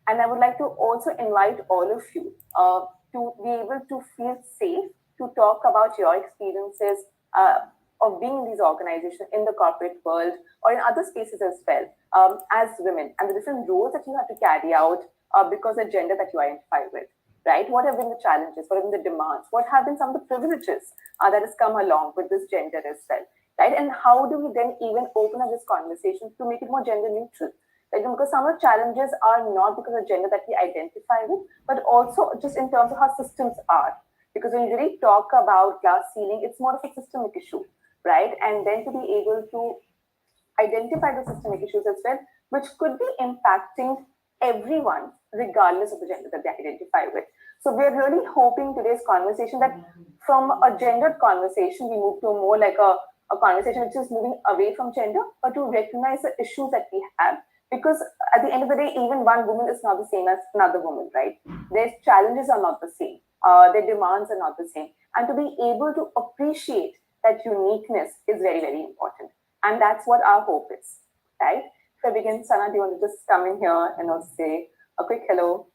And I would like to also invite all of you to be able to feel safe to talk about your experiences of being in these organizations, in the corporate world, or in other spaces as well, as women, and the different roles that you have to carry out because of gender that you identify with, right? What have been the challenges? What have been the demands? What have been some of the privileges that has come along with this gender as well, right? And how do we then even open up this conversation to make it more gender neutral? Right? Because some of the challenges are not because of gender that we identify with, but also just in terms of how systems are. Because when you really talk about glass ceiling, it's more of a systemic issue, right? And then to be able to identify the systemic issues as well, which could be impacting everyone, regardless of the gender that they identify with. So we're really hoping today's conversation that from a gendered conversation, we move to more like a conversation which is moving away from gender, but to recognize the issues that we have. Because at the end of the day, even one woman is not the same as another woman, right? Their challenges are not the same. Their demands are not the same. And to be able to appreciate that uniqueness is very, very important. And that's what our hope is, right? If I begin, Sana, do you want to just come in here and also say a quick hello?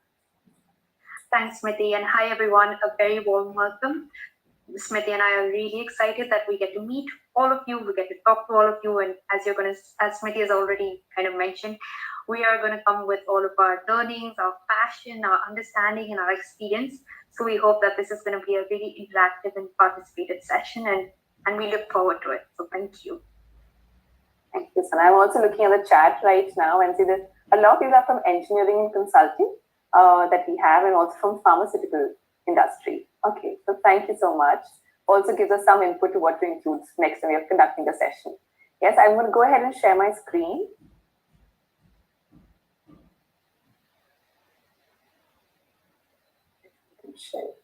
Thanks, Smriti, and hi everyone. A very warm welcome. Smriti and I are really excited that we get to meet all of you. We get to talk to all of you, and as Smriti has already kind of mentioned, we are going to come with all of our learnings, our passion, our understanding, and our experience. So we hope that this is going to be a really interactive and participated session, and we look forward to it. So thank you. Thank you, Sana. I'm also looking at the chat right now and see that a lot of people are from engineering and consulting that we have, and also from pharmaceutical industry. Okay, so thank you so much. Also gives us some input to what to include next time we are conducting the session. Yes, I'm going to go ahead and share my screen. Share it.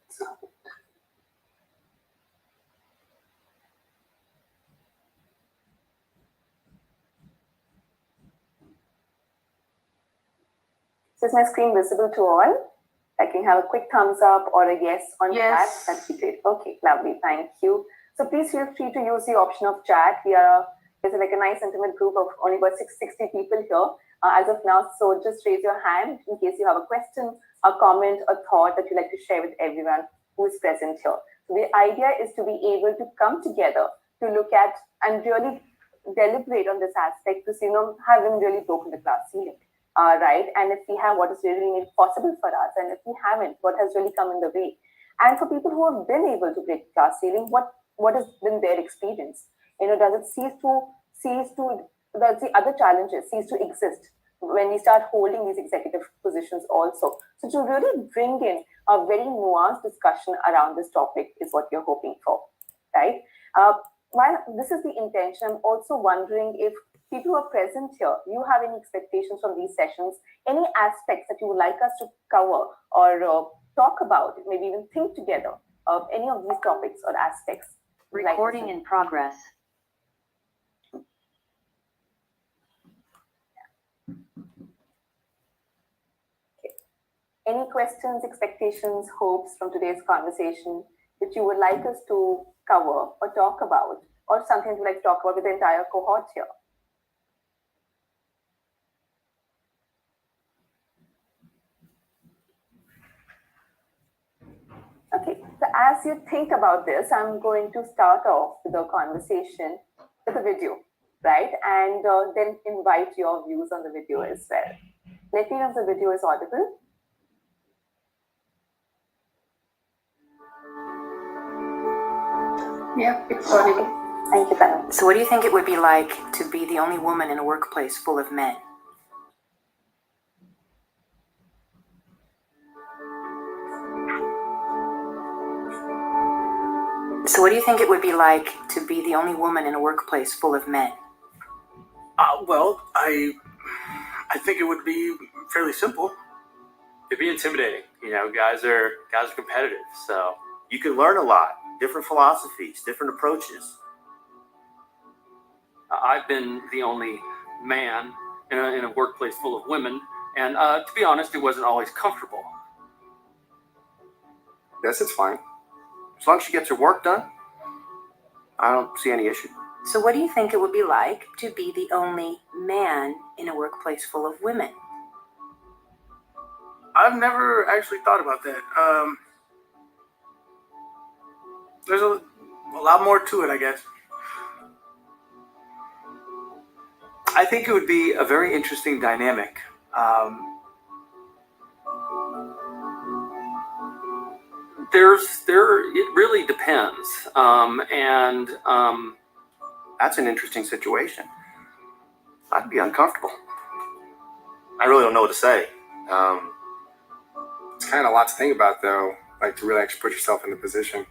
So is my screen visible to all? I can have a quick thumbs up or a yes on chat. That'd be great. Okay, lovely. Thank you. So please feel free to use the option of chat. There's like a nice intimate group of only about 660 people here as of now. So just raise your hand in case you have a question, a comment, a thought that you'd like to share with everyone who is present here. So the idea is to be able to come together to look at and really deliberate on this aspect to see, haven't really broken the glass ceiling. Right? And if we have, what is really possible for us? And if we haven't, what has really come in the way? And for people who have been able to break glass ceiling, what has been their experience? Does the other challenges cease to exist when we start holding these executive positions also? So to really bring in a very nuanced discussion around this topic is what you're hoping for, right? While this is the intention, I'm also wondering if people who are present here, you have any expectations from these sessions, any aspects that you would like us to cover or talk about, maybe even think together of any of these topics or aspects. Recording in progress. Okay. Any questions, expectations, hopes from today's conversation that you would like us to cover or talk about, or something you'd like to talk about with the entire cohort here? Okay, so as you think about this, I'm going to start off the conversation with a video, right? And then invite your views on the video as well. Let me know if the video is audible. Yeah, it's audible. Thank you, Tanu. So what do you think it would be like to be the only woman in a workplace full of men? So what do you think it would be like to be the only woman in a workplace full of men? Well, I think it would be fairly simple. It'd be intimidating. Guys are competitive, so you can learn a lot, different philosophies, different approaches. I've been the only man in a workplace full of women, and to be honest, it wasn't always comfortable. Yes, it's fine. As long as she gets her work done, I don't see any issue. So what do you think it would be like to be the only man in a workplace full of women? I've never actually thought about that. There's a lot more to it, I guess. I think it would be a very interesting dynamic. It really depends. That's an interesting situation. I'd be uncomfortable. I really don't know what to say. It's kind of a lot to think about, though, like to really actually put yourself in the position.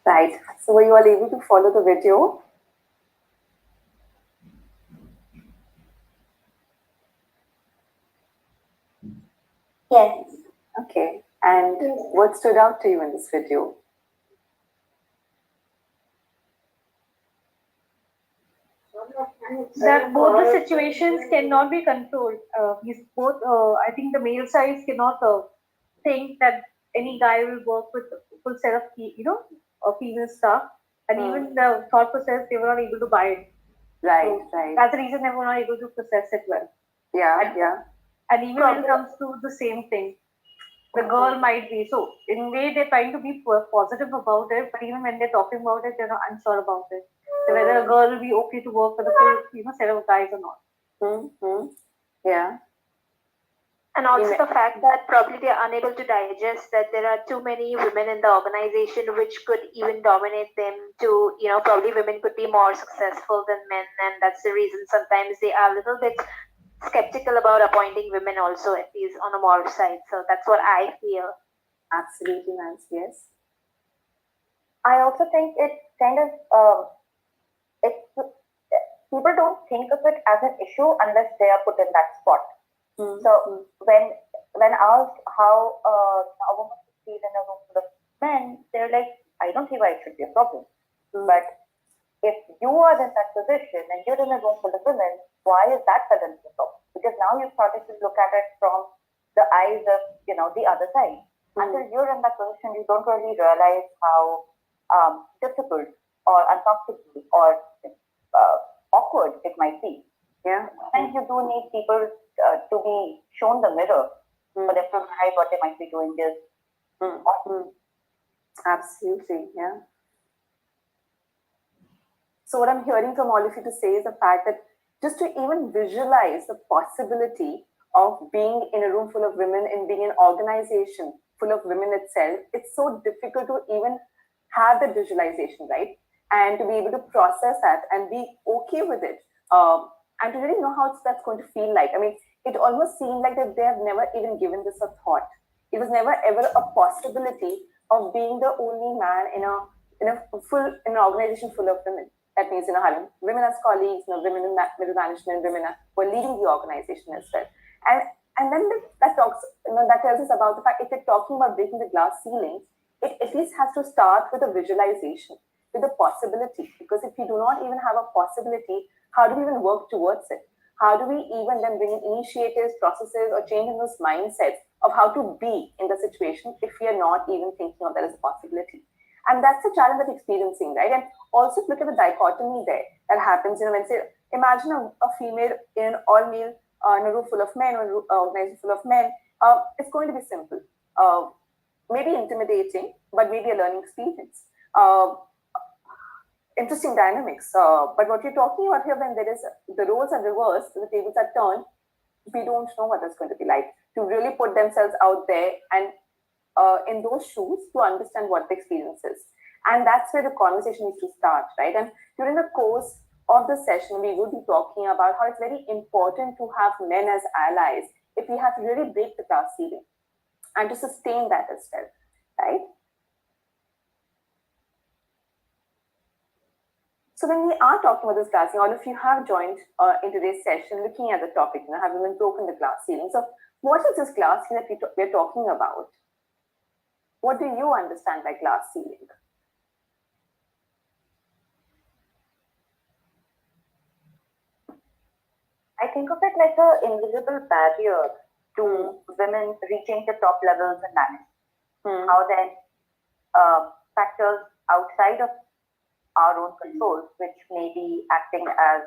Right. So were you all able to follow the video? Yes. Okay. And what stood out to you in this video? That both the situations cannot be controlled. I think the male sides cannot think that any guy will work with a full set of, female staff. And even the thought process, they were not able to buy it. Right, So right. that's the reason they were not able to process it well. Yeah. And even when it comes to the same thing, the girl might be, so in a way they're trying to be positive about it, but even when they're talking about it, they're not unsure about it. So whether a girl will be okay to work with a full, set of guys or not. Mm-hmm. Yeah. And also the fact that probably they're unable to digest that there are too many women in the organization, which could even dominate them to, probably women could be more successful than men. And that's the reason sometimes they are a little bit skeptical about appointing women also, at least on the moral side. So that's what I feel. Absolutely, Nancy. Yes. I also think it kind of, people don't think of it as an issue unless they are put in that spot. So when asked how a woman feel in a room full of men, they're like, I don't see why it should be a problem. But if you are in that position and you're in a room full of women, why is that suddenly a problem? Because now you've started to look at it from the eyes of, the other side. Until you're in that position, you don't really realize how difficult or uncomfortable or awkward it might be. Yeah. And you do need people to be shown the mirror for them to realize what they might be doing is awesome. Absolutely, yeah. So what I'm hearing from all of you to say is the fact that just to even visualize the possibility of being in a room full of women and being in an organization full of women itself, it's so difficult to even have that visualization, right? And to be able to process that and be okay with it. And to really know how that's going to feel like. I mean, it almost seemed like that they have never even given this a thought. It was never ever a possibility of being the only man in an organization full of women. That means, having women as colleagues, women in middle management, women who are leading the organization as well. And then that talks, that tells us about the fact if you're talking about breaking the glass ceiling, it at least has to start with a visualization, with a possibility. Because if you do not even have a possibility, how do we even work towards it? How do we even then bring in initiatives, processes, or change in those mindsets of how to be in the situation if we are not even thinking of that as a possibility? And that's the challenge that we're experiencing, right? And also look at the dichotomy there that happens, when say, imagine a female in an all-male in a room full of men or an organization full of men. It's going to be simple, maybe intimidating, but maybe a learning experience. Interesting dynamics. But what you're talking about here, when there is the roles are reversed, the tables are turned, we don't know what that's going to be like. To really put themselves out there and in those shoes to understand what the experience is. And that's where the conversation needs to start, right? And during the course of the session, we will be talking about how it's very important to have men as allies if we have to really break the glass ceiling and to sustain that as well, right? So when we are talking about this glass ceiling, all of you have joined in today's session looking at the topic, have even broken the glass ceiling. So what is this glass ceiling that we're talking about? What do you understand by glass ceiling? I think of it like an invisible barrier to women reaching the top levels in management. How then factors outside of our own control, which may be acting as,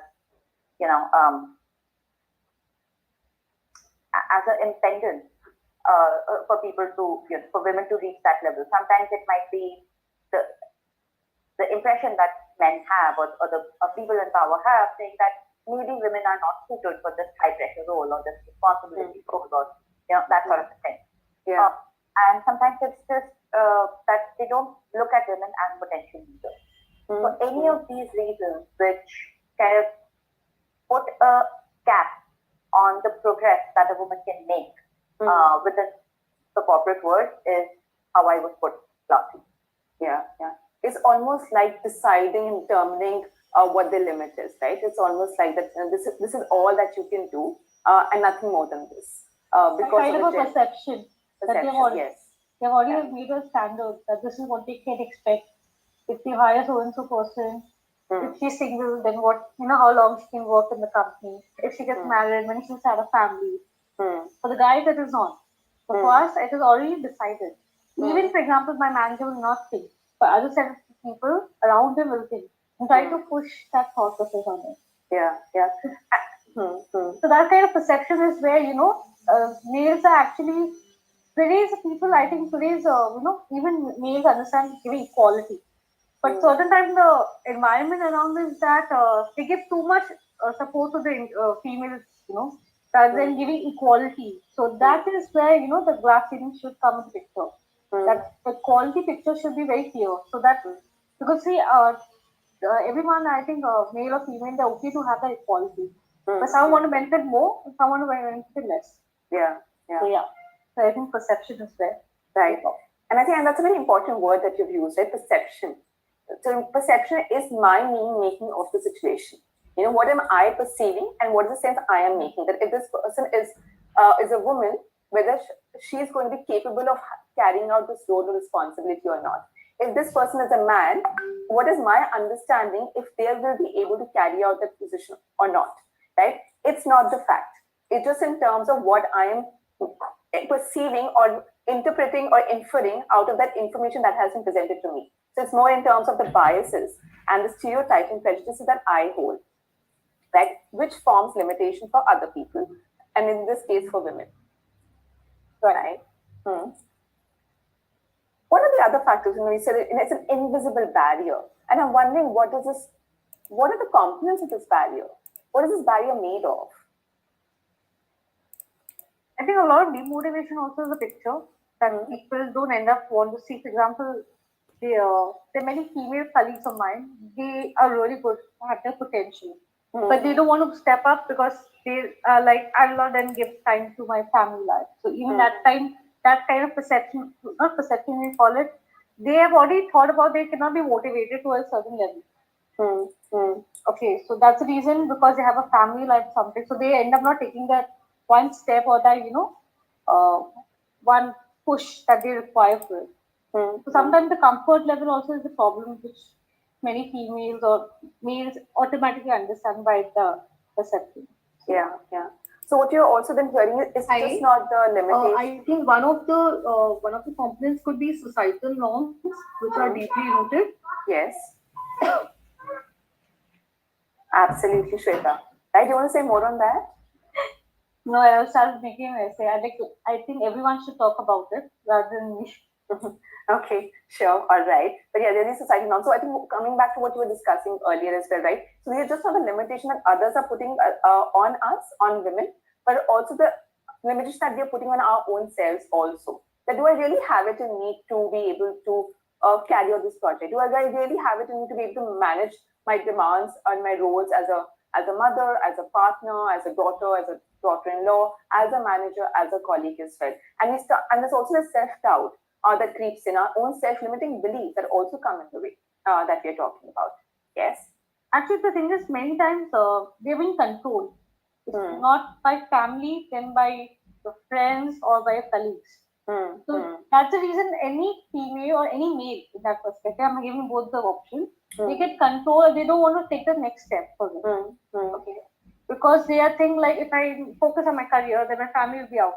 as an impediment for people to, for women to reach that level. Sometimes it might be the impression that men have, or the people in power have, saying that maybe women are not suited for this high pressure role or this responsibility role, or that sort of a thing. Yeah. And sometimes it's just that they don't look at women as potential leaders. For any of these reasons, which kind of put a cap on the progress that a woman can make within the corporate world, is how I would put lastly. Yeah. It's almost like deciding and determining what the limit is, right? It's almost like that. This is all that you can do, and nothing more than this. Because kind of a perception that they've already made a standard that this is what they can expect. If they hire so and so person, if she's single, then what? How long she can work in the company. If she gets married, when she's had a family. For the guys, it is not. But for us, it is already decided. Even, for example, my manager will not think, but other set of people around him will think and try to push that thought process on him. Yeah. So that kind of perception is where males are actually today's people. I think today's even males understand giving equality, but certain times the environment around is that they give too much support to the females, rather than giving equality. So that is where the glass ceiling should come into picture. That the quality picture should be very clear. So that because see, everyone, I think, male or female, they're okay to have that equality. But some want to benefit more, and some want to benefit less. Yeah. So I think perception is there. Right. And I think that's a very important word that you've used, right? Perception. So perception is my making of the situation. What am I perceiving, and what is the sense I am making? That if this person is a woman, whether she is going to be capable of carrying out this role or responsibility or not. If this person is a man, what is my understanding if they will be able to carry out that position or not, right? It's not the fact. It's just in terms of what I am perceiving or interpreting or inferring out of that information that has been presented to me. So it's more in terms of the biases and the stereotypes and prejudices that I hold, right? Which forms limitation for other people, and in this case for women, right? What are the other factors? We said it's an invisible barrier, and I'm wondering what are the components of this barrier? What is this barrier made of? I think a lot of demotivation also is a picture that people don't end up want to see. For example, there are many female colleagues of mine. They are really good, have their potential, but they don't want to step up because they are like, I will not then give time to my family life. So even that time, that kind of perception, not perception we call it, they have already thought about they cannot be motivated to a certain level. Okay, so that's the reason, because they have a family life something. So they end up not taking that one step or that, one push that they require for it. So sometimes the comfort level also is the problem, which many females or males automatically understand by the perception. Yeah. So what you're also then hearing is just not the limitation. I think one of the components could be societal norms, which are deeply rooted. Yes. Absolutely, Shweta. Right? You want to say more on that? No, I started making an essay. I think everyone should talk about it rather than me. Okay, sure, all right. But yeah, there is society norms. So I think coming back to what you were discussing earlier as well, right? So these are just not the limitation that others are putting on us, on women, but also the limitation that we are putting on our own selves also. That do I really have it in me to be able to carry out this project? Do I really have it in me to be able to manage my demands and my roles as a mother, as a partner, as a daughter-in-law, as a manager, as a colleague as well? And there's also a self-doubt that creeps in, our own self-limiting beliefs that also come in the way that we're talking about. Yes? Actually, the thing is, many times they're being controlled. It's not by family, then by the friends or by colleagues. So that's the reason any female or any male in that perspective, I'm giving both the options, they get control, they don't want to take the next step for them. Okay. Because they are thinking like, if I focus on my career, then my family will be out.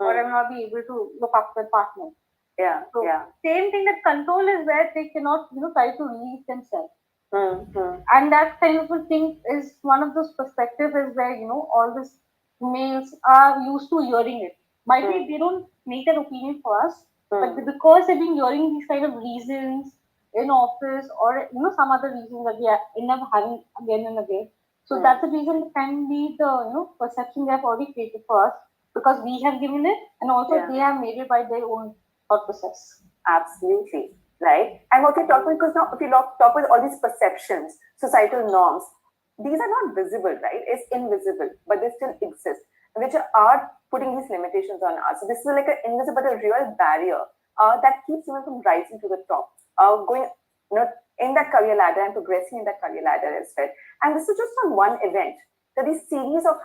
or I will not be able to look after the partner. Yeah, So yeah. same thing, that control is where they cannot, try to release themselves. Mm-hmm. And that kind of a thing is one of those perspectives is where, all these males are used to hearing it. Might be they don't make an opinion for us, but because they've been hearing these kind of reasons in office or, some other reasons that we end up having again and again. So that's the reason it can be the, perception they have already created for us because we have given it and also they have made it by their own thought process. Absolutely. Right. And what we talk about, because now if you talk with all these perceptions, societal norms, these are not visible, right? It's invisible, but they still exist, which are putting these limitations on us. So this is like an invisible, but a real barrier that keeps women from rising to the top, going, in that career ladder and progressing in that career ladder as well. And this is just not one event. There are these series of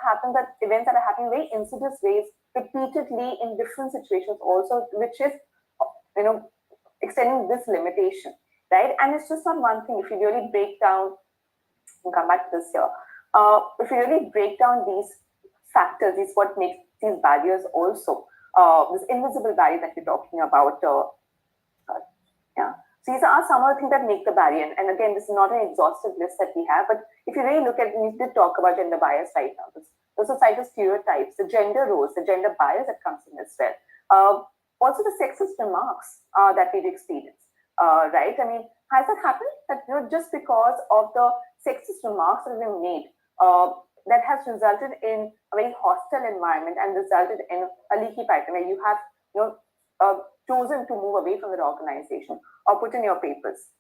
events that are happening very insidious ways, repeatedly in different situations also, which is, extending this limitation, right? And it's just not one thing. If you really break down, we'll come back to this here. If you really break down these factors, is what makes these barriers also, this invisible barrier that we're talking about. Yeah. So these are some of the things that make the barrier. And again, this is not an exhaustive list that we have, but if you really look at, we did talk about gender bias right now. The societal stereotypes, the gender roles, the gender bias that comes in as well. Also the sexist remarks that we've experienced, right? I mean, has that happened? That just because of the sexist remarks that have been made, that has resulted in a very hostile environment and resulted in a leaky pipe where you have, chosen to move away from that organization or put in your papers.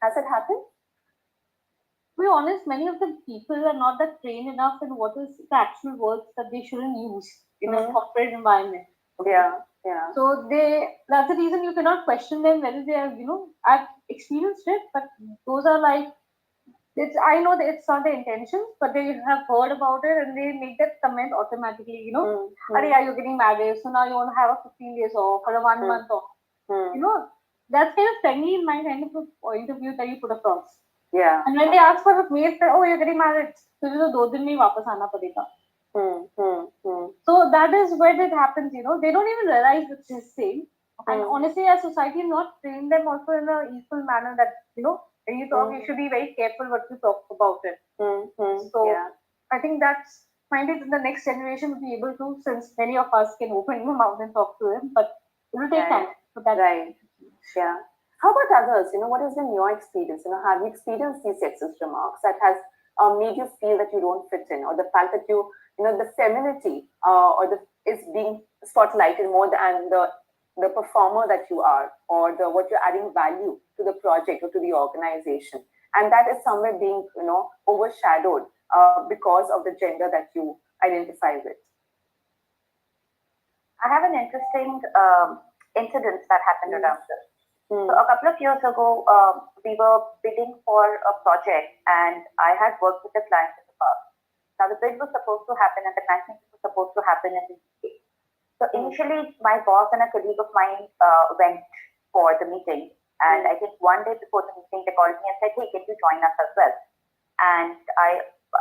Has it happened? To be honest, many of the people are not that trained enough in what is the actual words that they shouldn't use in a corporate environment. Okay? Yeah. So that's the reason you cannot question them whether they are, I've experienced it, but those are like, I know that it's not the intention, but they have heard about it and they make that comment automatically, Are you getting married? So now you want to have a 15 days off or a 1 month off. That's kind of friendly in my kind of a point of view that you put across. Yeah. And when they ask for a mail, oh, you're getting married, so you know, 2 दिन में ही वापस आना पड़ेगा. So that is where it happens, they don't even realize what she's saying. And honestly, our society has not trained them also in an equal manner that, when you talk, you should be very careful what you talk about it. So I think that's maybe the next generation will be able to, since many of us can open your mouth and talk to him, but it will take time. So that's right. Yeah. How about others? What has been your experience? Have you experienced these sexist remarks that has made you feel that you don't fit in, or the fact that the femininity is being spotlighted more than the performer that you are, or what you're adding value to the project or to the organization, and that is somewhere being overshadowed because of the gender that you identify with. I have an interesting incident that happened around this. So a couple of years ago, we were bidding for a project, and I had worked with the client in the past. Now the bid was supposed to happen, and the client meeting was supposed to happen in the UK. So initially, my boss and a colleague of mine went for the meeting, and I think one day before the meeting, they called me and said, "Hey, can you join us as well?" And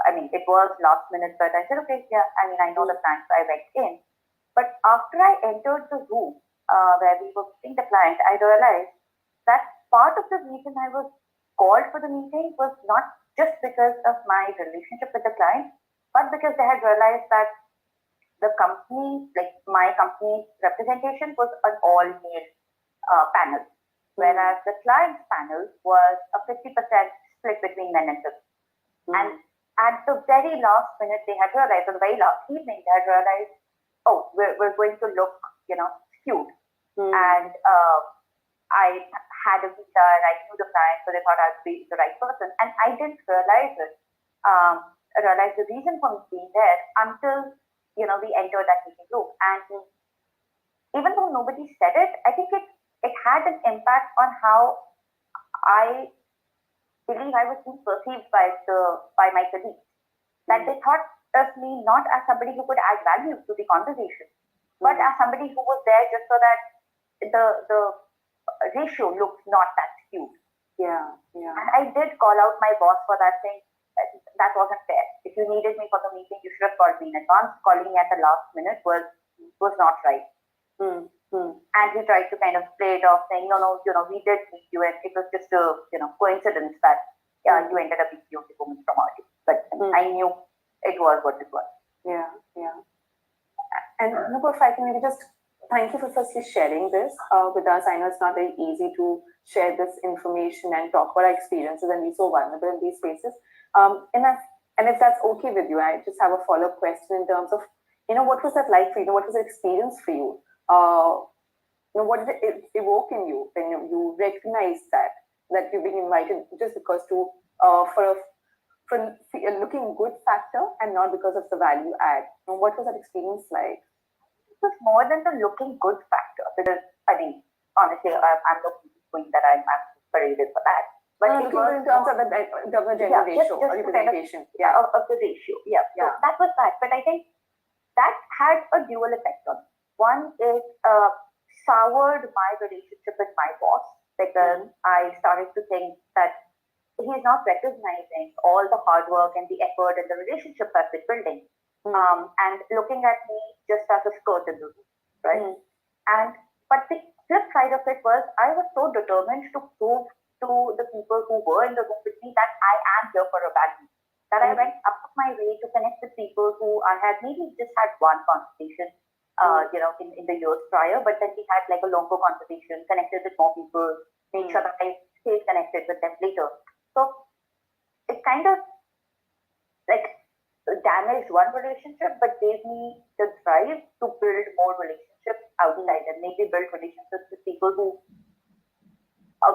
I mean, it was last minute, but I said, "Okay, yeah." I mean, I know the client, so I went in. But after I entered the room where we were meeting the client, I realized that part of the reason I was called for the meeting was not just because of my relationship with the client, but because they had realized that the company, like my company's representation, was an all-male panel, whereas the client's panel was a 50% split between men and women. And at the very last minute, they had realized, or the very last evening, they had realized, oh, we're going to look, skewed. And I had a visa and I knew the client, so they thought I'd be the right person. And I didn't realize it, realize the reason for me being there until, we entered that meeting room. And even though nobody said it, I think it had an impact on how I believe I was being perceived by my colleagues. That they thought of me not as somebody who could add value to the conversation, but as somebody who was there just so that the ratio looked not that skewed. Yeah. And I did call out my boss for that, saying that wasn't fair. If you needed me for the meeting, you should have called me in advance. Calling me at the last minute was was not right. Mm-hmm. And we tried to kind of play it off, saying, no, we did meet you, and it was just a coincidence that you ended up being the only woman from our team. But I knew it was what it was. Yeah. And Nupur, if I can maybe just thank you for firstly sharing this with us. I know it's not very easy to share this information and talk about our experiences and be so vulnerable in these spaces. And if that's okay with you, I just have a follow-up question in terms of, what was that like for you? What was the experience for you? What did it evoke in you when you recognized that you're being invited just because for a looking good factor and not because of the value add? What was that experience like? It was more than the looking good factor, because honestly, I'm not going that I'm paraded for that. But it was in terms of the gender ratio or representation. Of the ratio. Yeah. So that was that. But I think that had a dual effect on me. One is soured my relationship with my boss, because I started to think that he's not recognizing all the hard work and the effort and the relationship I've been building, and looking at me just as a skirt in the room, right? But the flip side of it was I was so determined to prove to the people who were in the room with me that I am here for a value, that I went up my way to connect with people who I had maybe just had one conversation, in the years prior, but then we had like a longer conversation, connected with more people, made sure that I stayed connected with them later. So it kind of like damaged one relationship, but gave me the drive to build more relationships outside and maybe build relationships with people who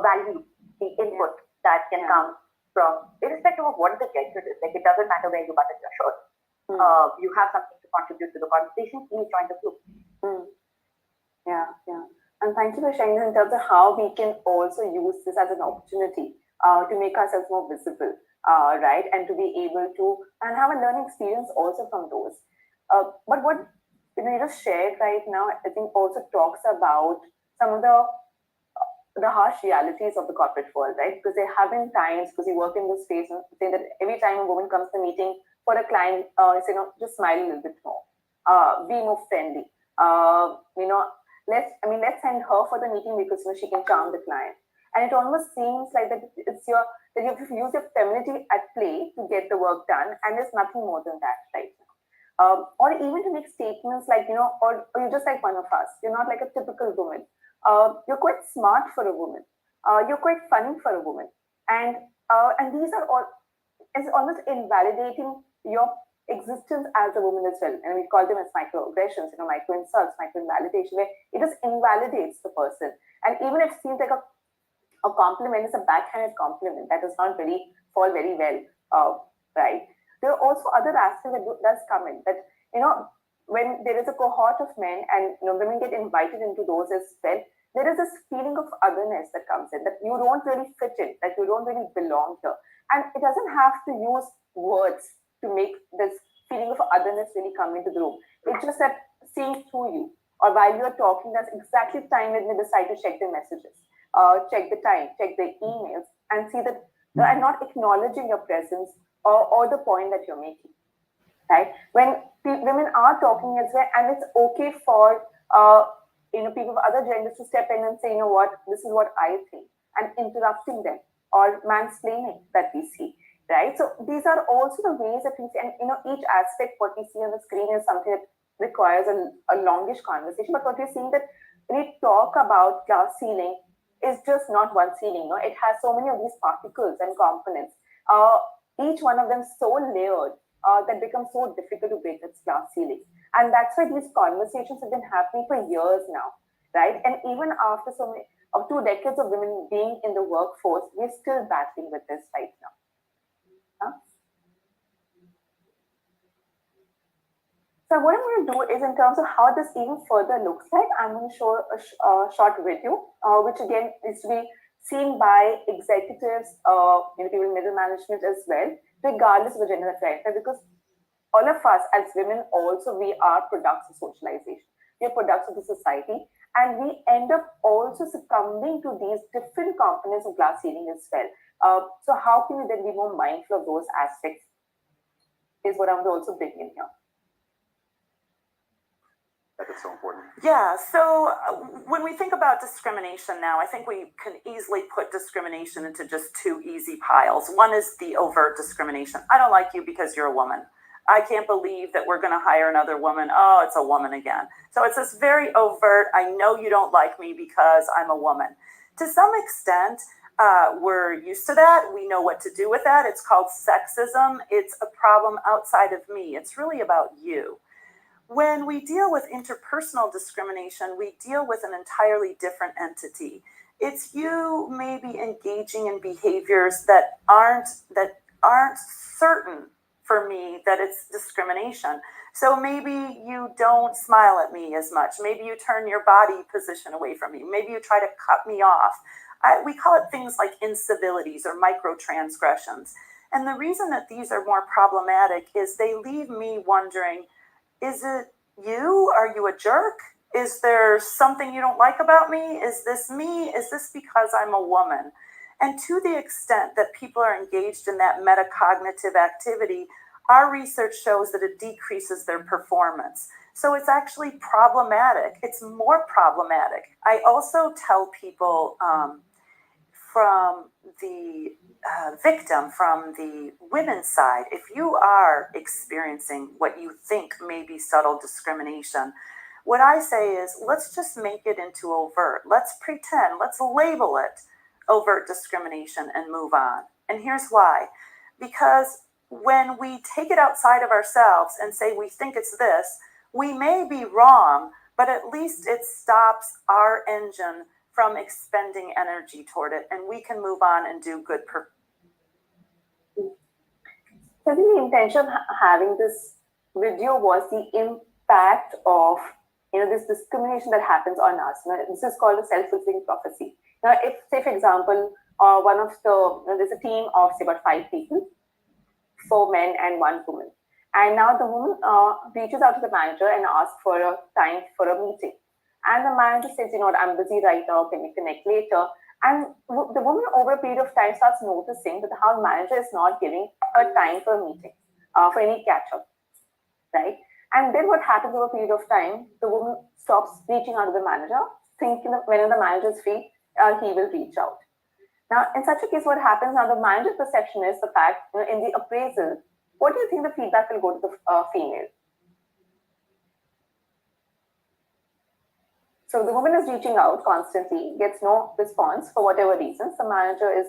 value the input that can come from, irrespective of what the gender is. Like, it doesn't matter where you button your shirt. You have something to contribute to the conversation, please join the group. Yeah. And thank you for sharing this in terms of how we can also use this as an opportunity to make ourselves more visible, right? And to be able to and have a learning experience also from those. But what you just shared right now, I think also talks about some of the harsh realities of the corporate world, right? Because there have been times, because you work in this space, and saying that every time a woman comes to a meeting for a client, just smile a little bit more, be more friendly. Let's send her for the meeting because she can charm the client. And it almost seems like that that you have to use your femininity at play to get the work done, and there's nothing more than that right now. Or even to make statements like, or you're just like one of us. You're not like a typical woman. You're quite smart for a woman. You're quite funny for a woman. And these are all, it's almost invalidating your existence as a woman as well. And we call them as microaggressions, micro insults, micro invalidation, where it just invalidates the person. And even if it seems like a compliment, is a backhanded compliment that does not really fall very well, right? There are also other aspects that does come in, that when there is a cohort of men and women get invited into those as well, there is this feeling of otherness that comes in, that you don't really fit in, that you don't really belong here. And it doesn't have to use words to make this feeling of otherness really come into the room. It's just that seeing through you, or while you're talking, that's exactly the time when they decide to check their messages, check the time, check their emails, and see that and not acknowledging your presence or the point that you're making. Right? When women are talking as well, and it's okay for people of other genders to step in and say, what, this is what I think, and interrupting them or mansplaining that we see, right? So these are also the ways that we see, and each aspect what we see on the screen is something that requires a longish conversation. But what we're seeing, that when we talk about glass ceiling, is just not one ceiling. It has so many of these particles and components. Each one of them so layered that becomes so difficult to break its glass ceiling. And that's why these conversations have been happening for years now, right? And even after so many 2 decades of women being in the workforce, we're still battling with this right now. So what I'm going to do is, in terms of how this even further looks like, I'm going to show a short video, which again is to be seen by executives, people in middle management as well, regardless of the gender that's right there, because all of us as women also, we are products of socialization. We are products of the society, and we end up also succumbing to these different components of glass ceiling as well. So how can we then be more mindful of those aspects is what I'm going to also bring in here. that it's so important? Yeah, so when we think about discrimination now, I think we can easily put discrimination into just two easy piles. One is the overt discrimination. I don't like you because you're a woman. I can't believe that we're going to hire another woman. Oh, it's a woman again. So it's this very overt, I know you don't like me because I'm a woman. To some extent, we're used to that. We know what to do with that. It's called sexism. It's a problem outside of me. It's really about you. When we deal with interpersonal discrimination, we deal with an entirely different entity. It's you maybe engaging in behaviors that aren't certain for me that it's discrimination. So maybe you don't smile at me as much. Maybe you turn your body position away from me. Maybe you try to cut me off. We call it things like incivilities or microtransgressions. And the reason that these are more problematic is they leave me wondering, is it you? Are you a jerk? Is there something you don't like about me? Is this me? Is this because I'm a woman? And to the extent that people are engaged in that metacognitive activity, our research shows that it decreases their performance. So it's actually problematic. It's more problematic. I also tell people from the victim, from the women's side, if you are experiencing what you think may be subtle discrimination, what I say is, let's just make it into overt. Let's pretend, let's label it overt discrimination and move on. And here's why. Because when we take it outside of ourselves and say we think it's this, we may be wrong, but at least it stops our engine from expending energy toward it, and we can move on and do good. So I think the intention of having this video was the impact of this discrimination that happens on us. This is called a self-fulfilling prophecy. Now, if, say, for example, there's a team of, say, about 5 people, 4 men and 1 woman. And now the woman reaches out to the manager and asks for a time for a meeting. And the manager says, I'm busy right now, can we connect later? And the woman over a period of time starts noticing that how the manager is not giving her time for a meeting, for any catch-up, right? And then what happens over a period of time, the woman stops reaching out to the manager, thinking that whenever the manager is free, he will reach out. Now, in such a case, what happens now, the manager's perception is the fact, in the appraisal, what do you think the feedback will go to the female? So the woman is reaching out constantly, gets no response for whatever reasons. The manager is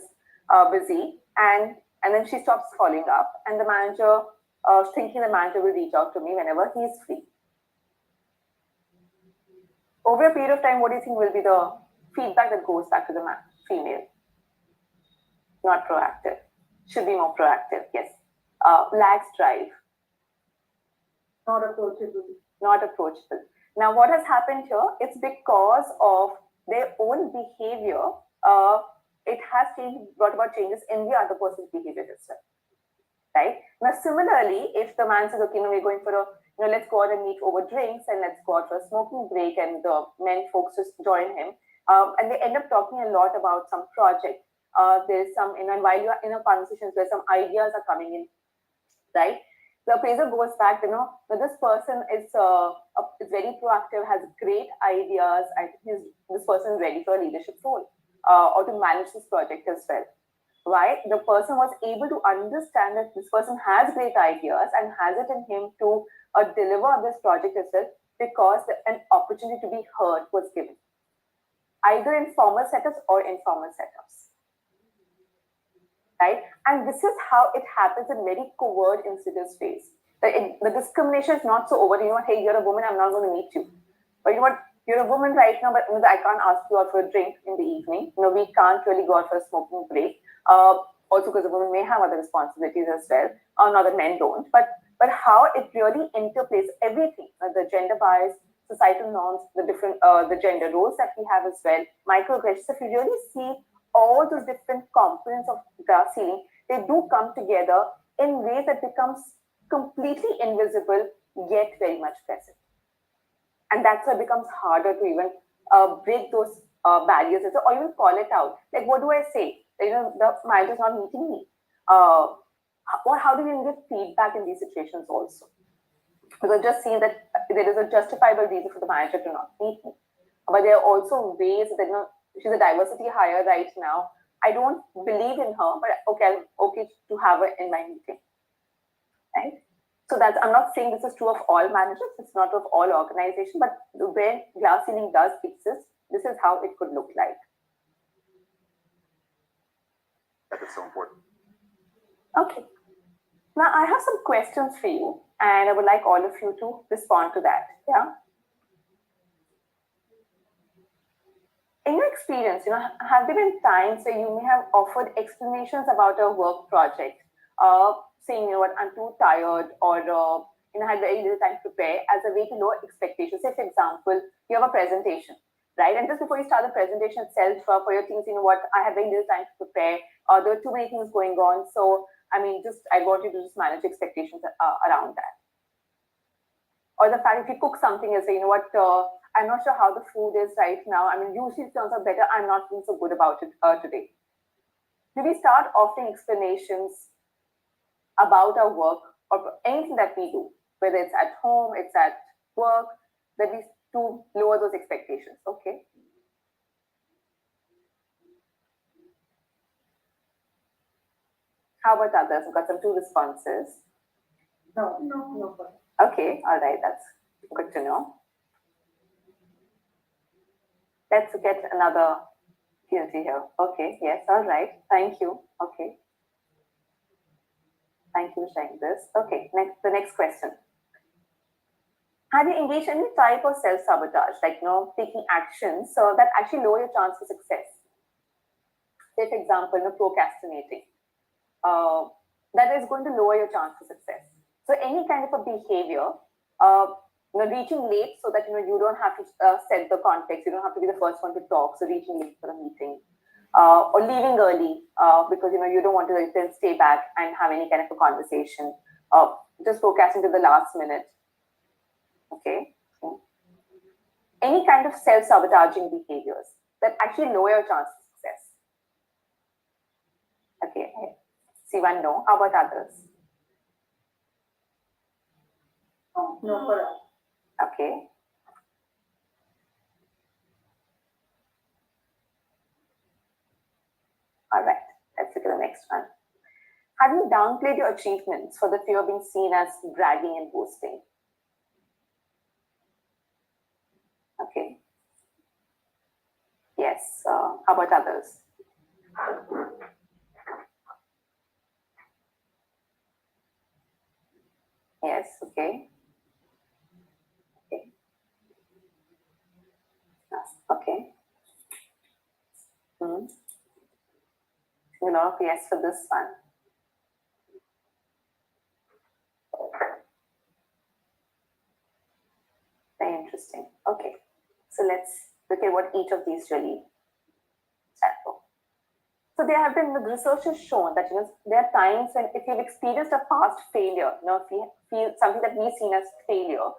busy, and then she stops following up, and the manager, thinking the manager will reach out to me whenever he is free. Over a period of time, what do you think will be the feedback that goes back to the female? Not proactive. Should be more proactive, yes. Lacks drive. Not approachable. Not approachable. Now, what has happened here? It's because of their own behavior. It has brought about changes in the other person's behavior as well. Right? Now, similarly, if the man says, okay, we're going for let's go out and meet over drinks and let's go out for a smoking break, and the men folks just join him, and they end up talking a lot about some project. There's some, and while you're in a conversation where some ideas are coming in, right? The appraiser goes back, that this person is very proactive, has great ideas. I think this person is ready for a leadership role or to manage this project as well. Why? The person was able to understand that this person has great ideas and has it in him to deliver on this project as well, because an opportunity to be heard was given, either in formal setups or informal setups. Right? And this is how it happens in very covert insidious ways. The discrimination is not so over, hey, you're a woman, I'm not going to meet you. But you're a woman right now, but I can't ask you out for a drink in the evening. We can't really go out for a smoking break. Also because the women may have other responsibilities as well. Not that men don't. But how it really interplays everything, the gender bias, societal norms, the different the gender roles that we have as well, microaggressions. If you really see all those different components of glass ceiling, they do come together in ways that becomes completely invisible, yet very much present. And that's why it becomes harder to even break those barriers, or even call it out. Like, what do I say? The manager is not meeting me. How do we get feedback in these situations also? Because I've just seen that there is a justifiable reason for the manager to not meet me. But there are also ways that, she's a diversity hire right now. I don't believe in her, but okay, okay to have her in my meeting, right? So that's, I'm not saying this is true of all managers, it's not of all organizations, but where glass ceiling does exist, this is how it could look like. That is so important. Okay. Now I have some questions for you, and I would like all of you to respond to that. Yeah. In your experience, have there been times where you may have offered explanations about a work project, saying, what, I'm too tired, or had very little time to prepare, as a way to lower expectations? Say, for example, you have a presentation, right? And just before you start the presentation itself, for your teams, what, I have very little time to prepare, there are too many things going on. So, I want you to just manage expectations around that. Or the fact if you cook something and say, what, I'm not sure how the food is right now. Usually it turns out better. I'm not feeling so good about it today. Do we start offering explanations about our work or anything that we do, whether it's at home, it's at work, that we to lower those expectations? Okay. How about others? We've got some 2 responses. No. Okay, all right, that's good to know. Let's get another community here. Okay, yes, all right, thank you. Okay. Thank you for sharing this. Okay, the next question. Have you engaged in any type of self-sabotage, like taking actions so that actually lower your chance of success? Say, for example, procrastinating. That is going to lower your chance of success. So any kind of a behavior, reaching late so that you don't have to set the context, you don't have to be the first one to talk, so reaching late for a meeting, or leaving early because you don't want to then stay back and have any kind of a conversation, just procrastinating to the last minute. Okay. Any kind of self-sabotaging behaviors that actually lower your chance of success. Okay. See one no. How about others? No for us. Okay. All right. Let's look at the next one. Have you downplayed your achievements for the fear of being seen as bragging and boasting? Okay. Yes. How about others? Yes. Okay. Okay. Okay. A lot of yes for this one. Very interesting. Okay. So let's look at what each of these really stand for. So there have been, the research has shown that there are times when if you've experienced a past failure, if you feel something that we've seen as failure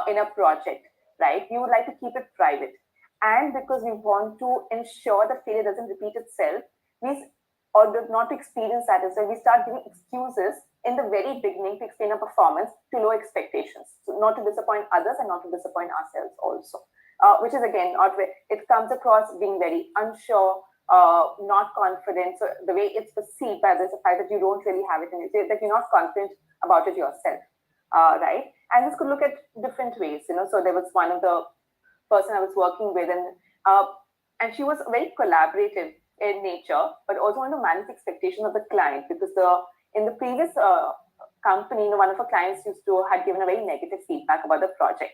in a project, right? We would like to keep it private. And because we want to ensure that failure doesn't repeat itself, or not to experience that as well, we start giving excuses in the very beginning to explain our performance to low expectations, so not to disappoint others and not to disappoint ourselves also, which is again not where it comes across being very unsure, not confident. So the way it's perceived by others, the fact that you don't really have it in you, that you're not confident about it yourself, right? And this could look at different ways, So there was one of the person I was working with, and she was very collaborative in nature, but also want to manage the expectation of the client, because in the previous company, one of her clients had given a very negative feedback about the project.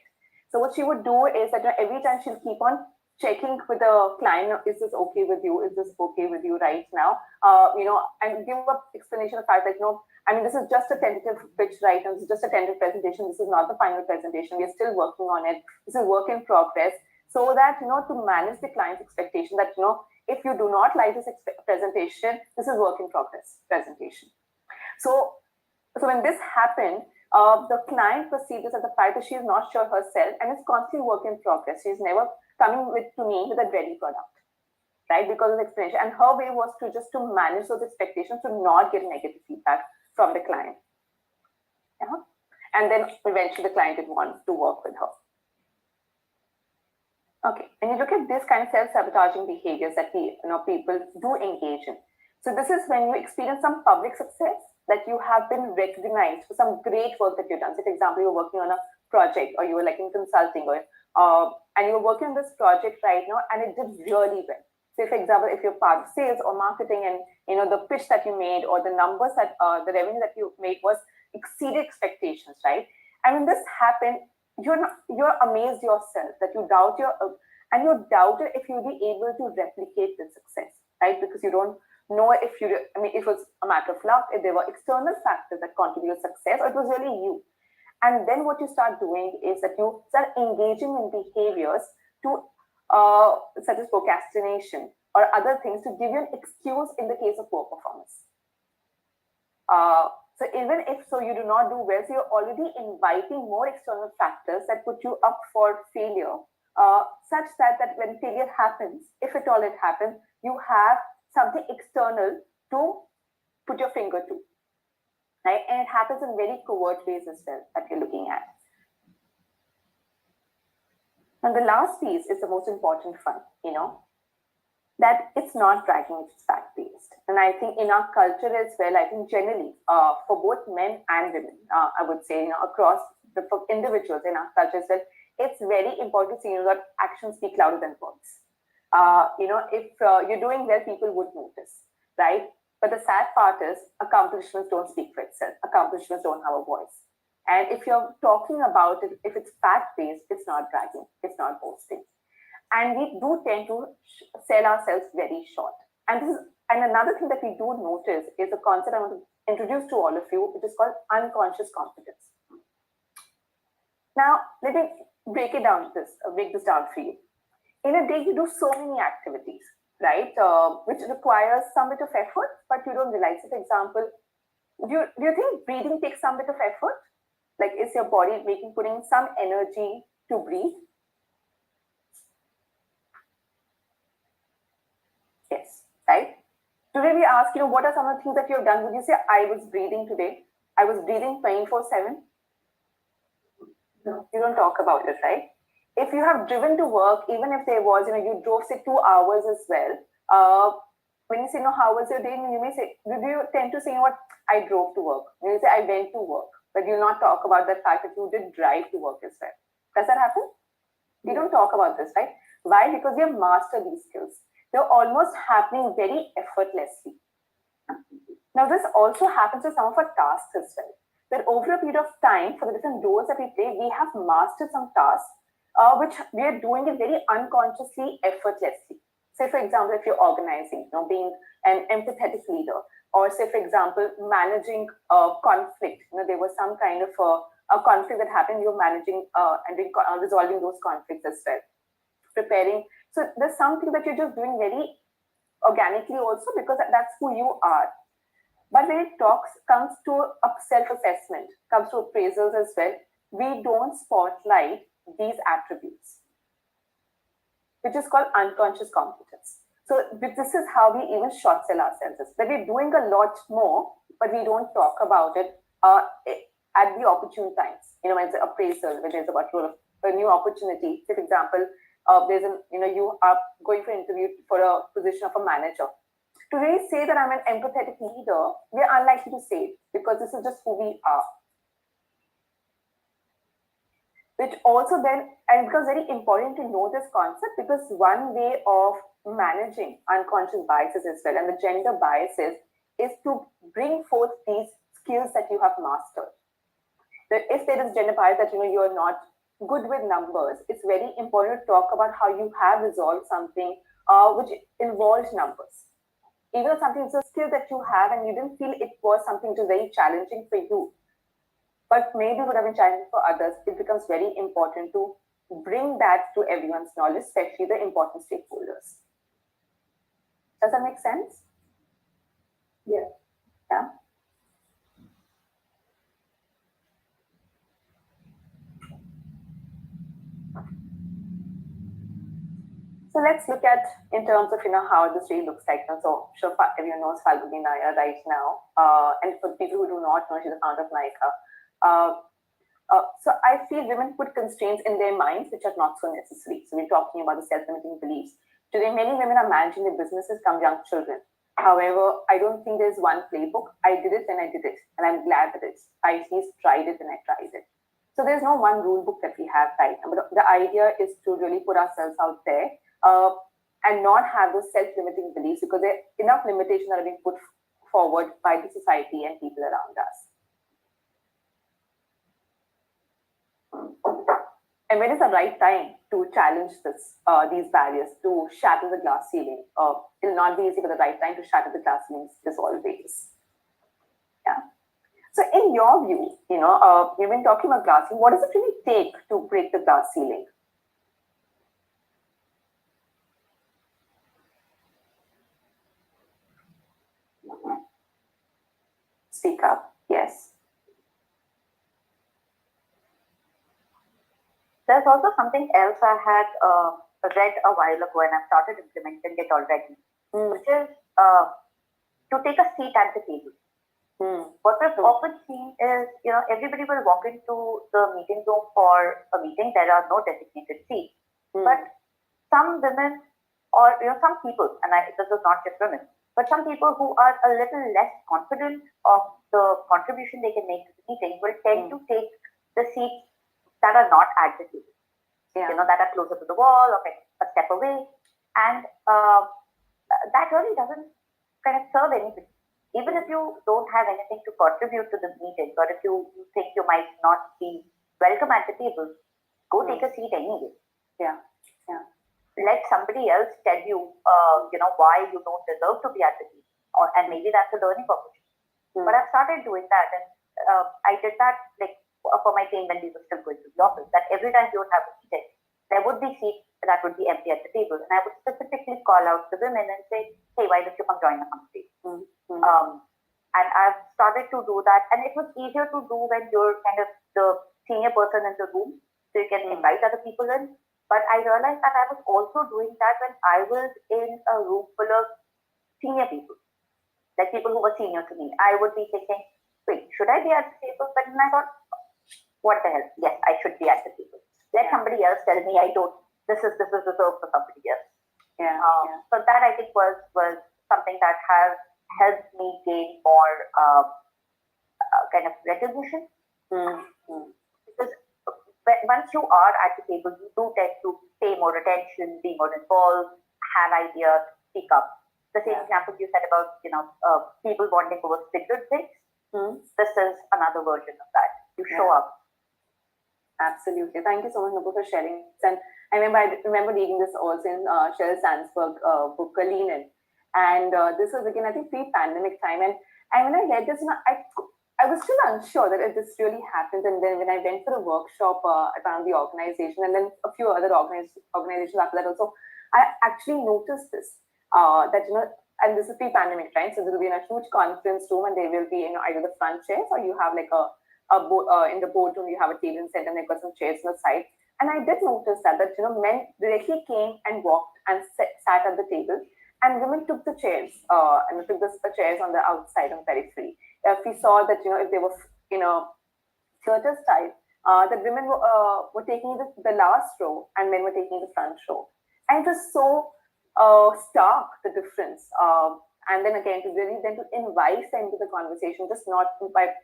So what she would do is that every time she'll keep on checking with the client, is this okay with you? Is this okay with you right now? And give up explanation of the fact that, this is just a tentative pitch right now. This is just a tentative presentation. This is not the final presentation. We're still working on it. This is work in progress. So that, to manage the client's expectation that, if you do not like this presentation, this is work in progress presentation. So when this happened, the client perceived this as the fact that she is not sure herself and it's constantly work in progress. She's never coming to me with a ready product, right? Because of the explanation. And her way was to manage those expectations to not get negative feedback from the client. Yeah. And then eventually the client did want to work with her. Okay, when you look at this kind of self-sabotaging behaviors that people do engage in. So this is when you experience some public success, that you have been recognized for some great work that you've done. So for example, you're working on a project, or you were like in consulting, or and you're working on this project right now, and it did really well. Say for example, if you're part of sales or marketing, and the pitch that you made, or the numbers that the revenue that you made was exceeded expectations, right? And when this happened, you're amazed yourself, that you doubt and you doubted if you'll be able to replicate the success, right? Because you don't know if it was a matter of luck, if there were external factors that contributed to success, or it was really you. And then what you start doing is that you start engaging in behaviors to such as procrastination or other things to give you an excuse in the case of poor performance. So even if you do not do well, so you're already inviting more external factors that put you up for failure, such that when failure happens, if at all it happens, you have something external to put your finger to, right? And it happens in very covert ways as well that you're looking at. And the last piece is the most important one, that it's not bragging, it's fact-based. And I think in our culture as well, I think generally for both men and women, I would say, across for individuals in our culture as well, it's very important to see that actions speak louder than words. If you're doing well, people would notice, right? But the sad part is accomplishments don't speak for itself. Accomplishments don't have a voice. And if you're talking about it, if it's fact-based, it's not bragging, it's not boasting. And we do tend to sell ourselves very short. And another thing that we do notice is a concept I want to introduce to all of you, which is called unconscious competence. Now, let me break this down for you. In a day, you do so many activities, right? Which requires some bit of effort, but you don't realize it. For example, do you think breathing takes some bit of effort? Like, is your body putting some energy to breathe? Yes, right? Today we ask, what are some of the things that you have done? Would you say, I was breathing today? I was breathing 24/7? No, you don't talk about it, right? If you have driven to work, even if there was, you drove, say, 2 hours as well, when you say, how was your day? You may say, do you tend to say, what, I drove to work? You say, I went to work, but you'll not talk about the fact that you did drive to work as well. Does that happen? We don't talk about this, right? Why? Because we have mastered these skills. They're almost happening very effortlessly. Now, this also happens to some of our tasks as well. That over a period of time, for the different roles that we play, we have mastered some tasks, which we are doing it very unconsciously, effortlessly. Say, for example, if you're organizing, being an empathetic leader, or say, for example, managing a conflict. There was some kind of a conflict that happened, you're managing and resolving those conflicts as well. Preparing. So there's something that you're just doing very organically also, because that's who you are. But when it comes to self-assessment, comes to appraisals as well, we don't spotlight these attributes, which is called unconscious competence. So this is how we even short sell ourselves. That we're doing a lot more, but we don't talk about it at the opportune times. When it's an appraisal, when there's a new opportunity. Say, for example, there's you are going for an interview for a position of a manager. To really say that I'm an empathetic leader, we're unlikely to say it, because this is just who we are. Which also then, and it becomes very important to know this concept, because one way of managing unconscious biases as well, and the gender biases, is to bring forth these skills that you have mastered. That if there is gender bias that you're not good with numbers, it's very important to talk about how you have resolved something which involved numbers. Even if something is a skill that you have and you didn't feel it was something which is very challenging for you, but maybe would have been challenging for others, it becomes very important to bring that to everyone's knowledge, especially the important stakeholders. Does that make sense? Yeah. Yeah. So let's look at, in terms of how this really looks like. So I'm sure everyone knows Falguni Nayar right now, and for people who do not know, she's the founder of Nykaa. So I feel women put constraints in their minds which are not so necessary. So we're talking about the self-limiting beliefs. Today, many women are managing their businesses from young children. However, I don't think there's one playbook. I did it when I did it, and I'm glad that I at least tried it when I tried it. So there's no one rule book that we have right now. But the idea is to really put ourselves out there and not have those self-limiting beliefs, because there are enough limitations that are being put forward by the society and people around us. And when is the right time to challenge these barriers, to shatter the glass ceiling? It'll not be easy, but the right time to shatter the glass ceiling is always. Yeah. So in your view, we've been talking about glass ceiling. What does it really take to break the glass ceiling? Speak up. Yes. There's also something else I had read a while ago, and I've started implementing it already, which is to take a seat at the table. What we've often seen is, everybody will walk into the meeting room for a meeting. There are no designated seats, but some women or some people, and this is not just women, but some people who are a little less confident of the contribution they can make to the meeting will tend to take the seats that are not at the table, that are closer to the wall or a step away, and that really doesn't kind of serve anybody. Even if you don't have anything to contribute to the meeting, or if you think you might not be welcome at the table, go take a seat anyway. Yeah. Let somebody else tell you, why you don't deserve to be at the table, and maybe that's a learning opportunity. But I've started doing that, and I did that for my team when we were still going to the office. That every time we would have a meeting, there would be seats that would be empty at the table, and I would specifically call out the women and say, "Hey, why don't you come join the conversation?" And I've started to do that, and it was easier to do when you're kind of the senior person in the room, so you can invite other people in. But I realized that I was also doing that when I was in a room full of senior people, like people who were senior to me. I would be thinking, wait, should I be at the table? But then I thought, what the hell? Yes, I should be at the table. Let somebody else tell me I don't. This is reserved for somebody else. So that I think was something that has helped me gain more kind of recognition. Because once you are at the table, you do tend to pay more attention, be more involved, have ideas, speak up. The same example you said about people bonding over secret things. This is another version of that. You show up. Absolutely. Thank you so much, Nubbu, for sharing this. And I remember reading this also in Sheryl Sandberg book, Lean In. And this was again, I think, pre-pandemic time. And when I read this, I was still unsure that if this really happens. And then when I went for a workshop at one of the organization, and then a few other organizations after that also, I actually noticed this, that, and this is pre-pandemic, right? So there will be in a huge conference room, and there will be, either the front chairs, or you have like in the boardroom, you have a table set, and they've got some chairs on the side. And I did notice that men directly came and walked and sat at the table, and women took the chairs, and took the chairs on the outside, on periphery. If we saw that, if they were in a theater style, that women were taking the last row, and men were taking the front row. And it was so stark, the difference. And then again, to really then to invite them to the conversation, just not by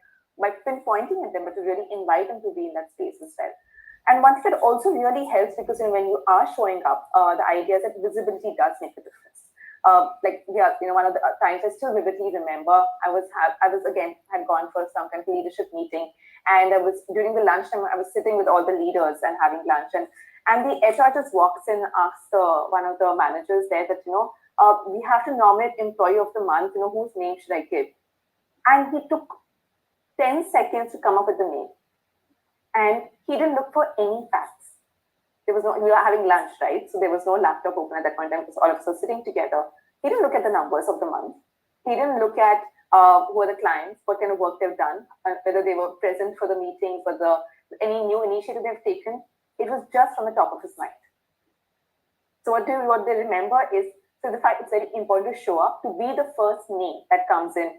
pinpointing at them, but to really invite them to be in that space as well. And one thing that also really helps, because when you are showing up, the idea is that visibility does make a difference. One of the times I still vividly remember, I had gone for some kind of leadership meeting, and I was during the lunchtime, I was sitting with all the leaders and having lunch, and the HR just walks in and asks one of the managers there that we have to nominate employee of the month. Whose name should I give? And he took 10 seconds to come up with the name, and he didn't look for any facts. We were having lunch, right? So there was no laptop open at that point in time, because all of us were sitting together. He didn't look at the numbers of the month. He didn't look at who are the clients, what kind of work they've done, whether they were present for the meeting, for any new initiative they've taken. It was just from the top of his mind. So what they remember is, so the fact it's very important to show up, to be the first name that comes in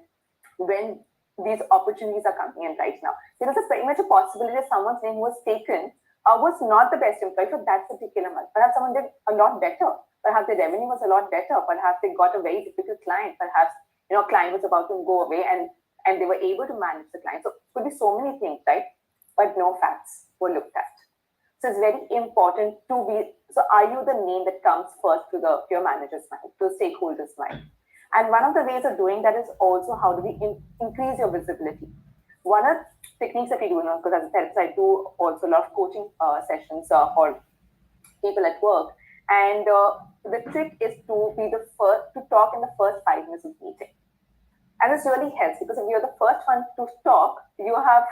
when these opportunities are coming in right now. There is very much a possibility that someone's name was taken was not the best employee for that particular month. Perhaps someone did a lot better. Perhaps the revenue was a lot better. Perhaps they got a very difficult client. Perhaps a client was about to go away and they were able to manage the client. So it could be so many things, right? But no facts were looked at. So it's very important to be, so are you the name that comes first to your manager's mind, to the stakeholders' mind? And one of the ways of doing that is also how do we increase your visibility? One of the techniques that we do, because as a therapist, I do also a lot of coaching sessions for people at work. And the trick is to be the first, to talk in the first 5 minutes of the meeting. And this really helps because if you're the first one to talk, you have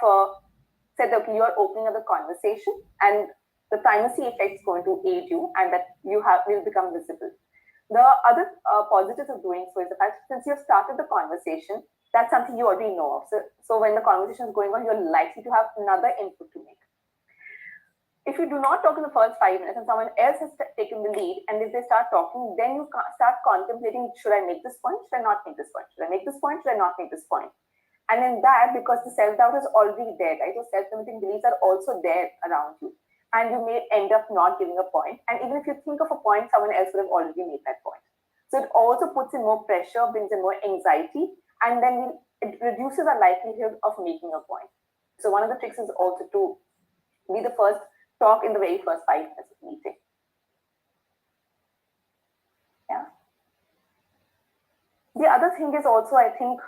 said that you are opening up the conversation and the primacy effect is going to aid you and that you will become visible. The other positives of doing so is the fact since you have started the conversation, that's something you already know of. So when the conversation is going on, you're likely to have another input to make. If you do not talk in the first 5 minutes and someone else has taken the lead, and if they start talking, then you start contemplating, should I make this point? Should I not make this point? Should I make this point? Should I not make this point? And in that, because the self-doubt is already there, right? So self-limiting beliefs are also there around you. And you may end up not giving a point. And even if you think of a point, someone else would have already made that point. So it also puts in more pressure, brings in more anxiety, and then it reduces our likelihood of making a point. So one of the tricks is also to be the first, talk in the very first 5 minutes of the meeting. Yeah. The other thing is also, I think,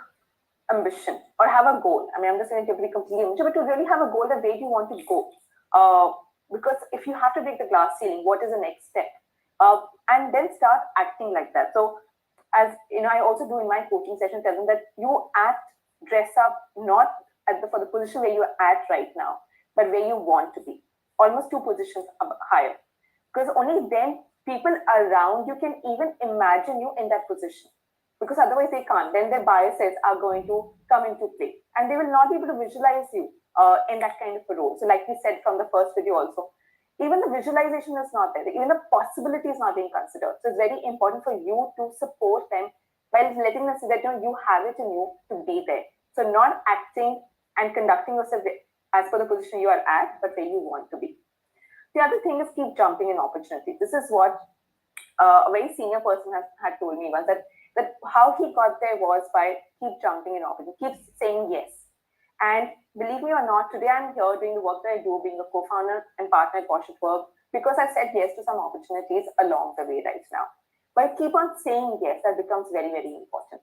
ambition or have a goal. I mean, I'm just going to be completely ambition, but to really have a goal, that where do you want to go? Because if you have to break the glass ceiling, what is the next step? And then start acting like that. So, as you know, I also do in my coaching session, tell them that you act, dress up, not for the position where you are at right now, but where you want to be. Almost 2 positions higher. Because only then people around you can even imagine you in that position. Because otherwise they can't. Then their biases are going to come into play. And they will not be able to visualize you in that kind of a role. So like we said from the first video also, even the visualization is not there. Even the possibility is not being considered. So it's very important for you to support them by letting them see that you have it in you to be there. So not acting and conducting yourself as per the position you are at, but where you want to be. The other thing is keep jumping in opportunity. This is what a very senior person had told me once, that how he got there was by keep jumping in opportunity, keep saying yes. And believe me or not, today I'm here doing the work that I do, being a co-founder and partner at Posh at Work, because I said yes to some opportunities along the way right now. But keep on saying yes, that becomes very, very important.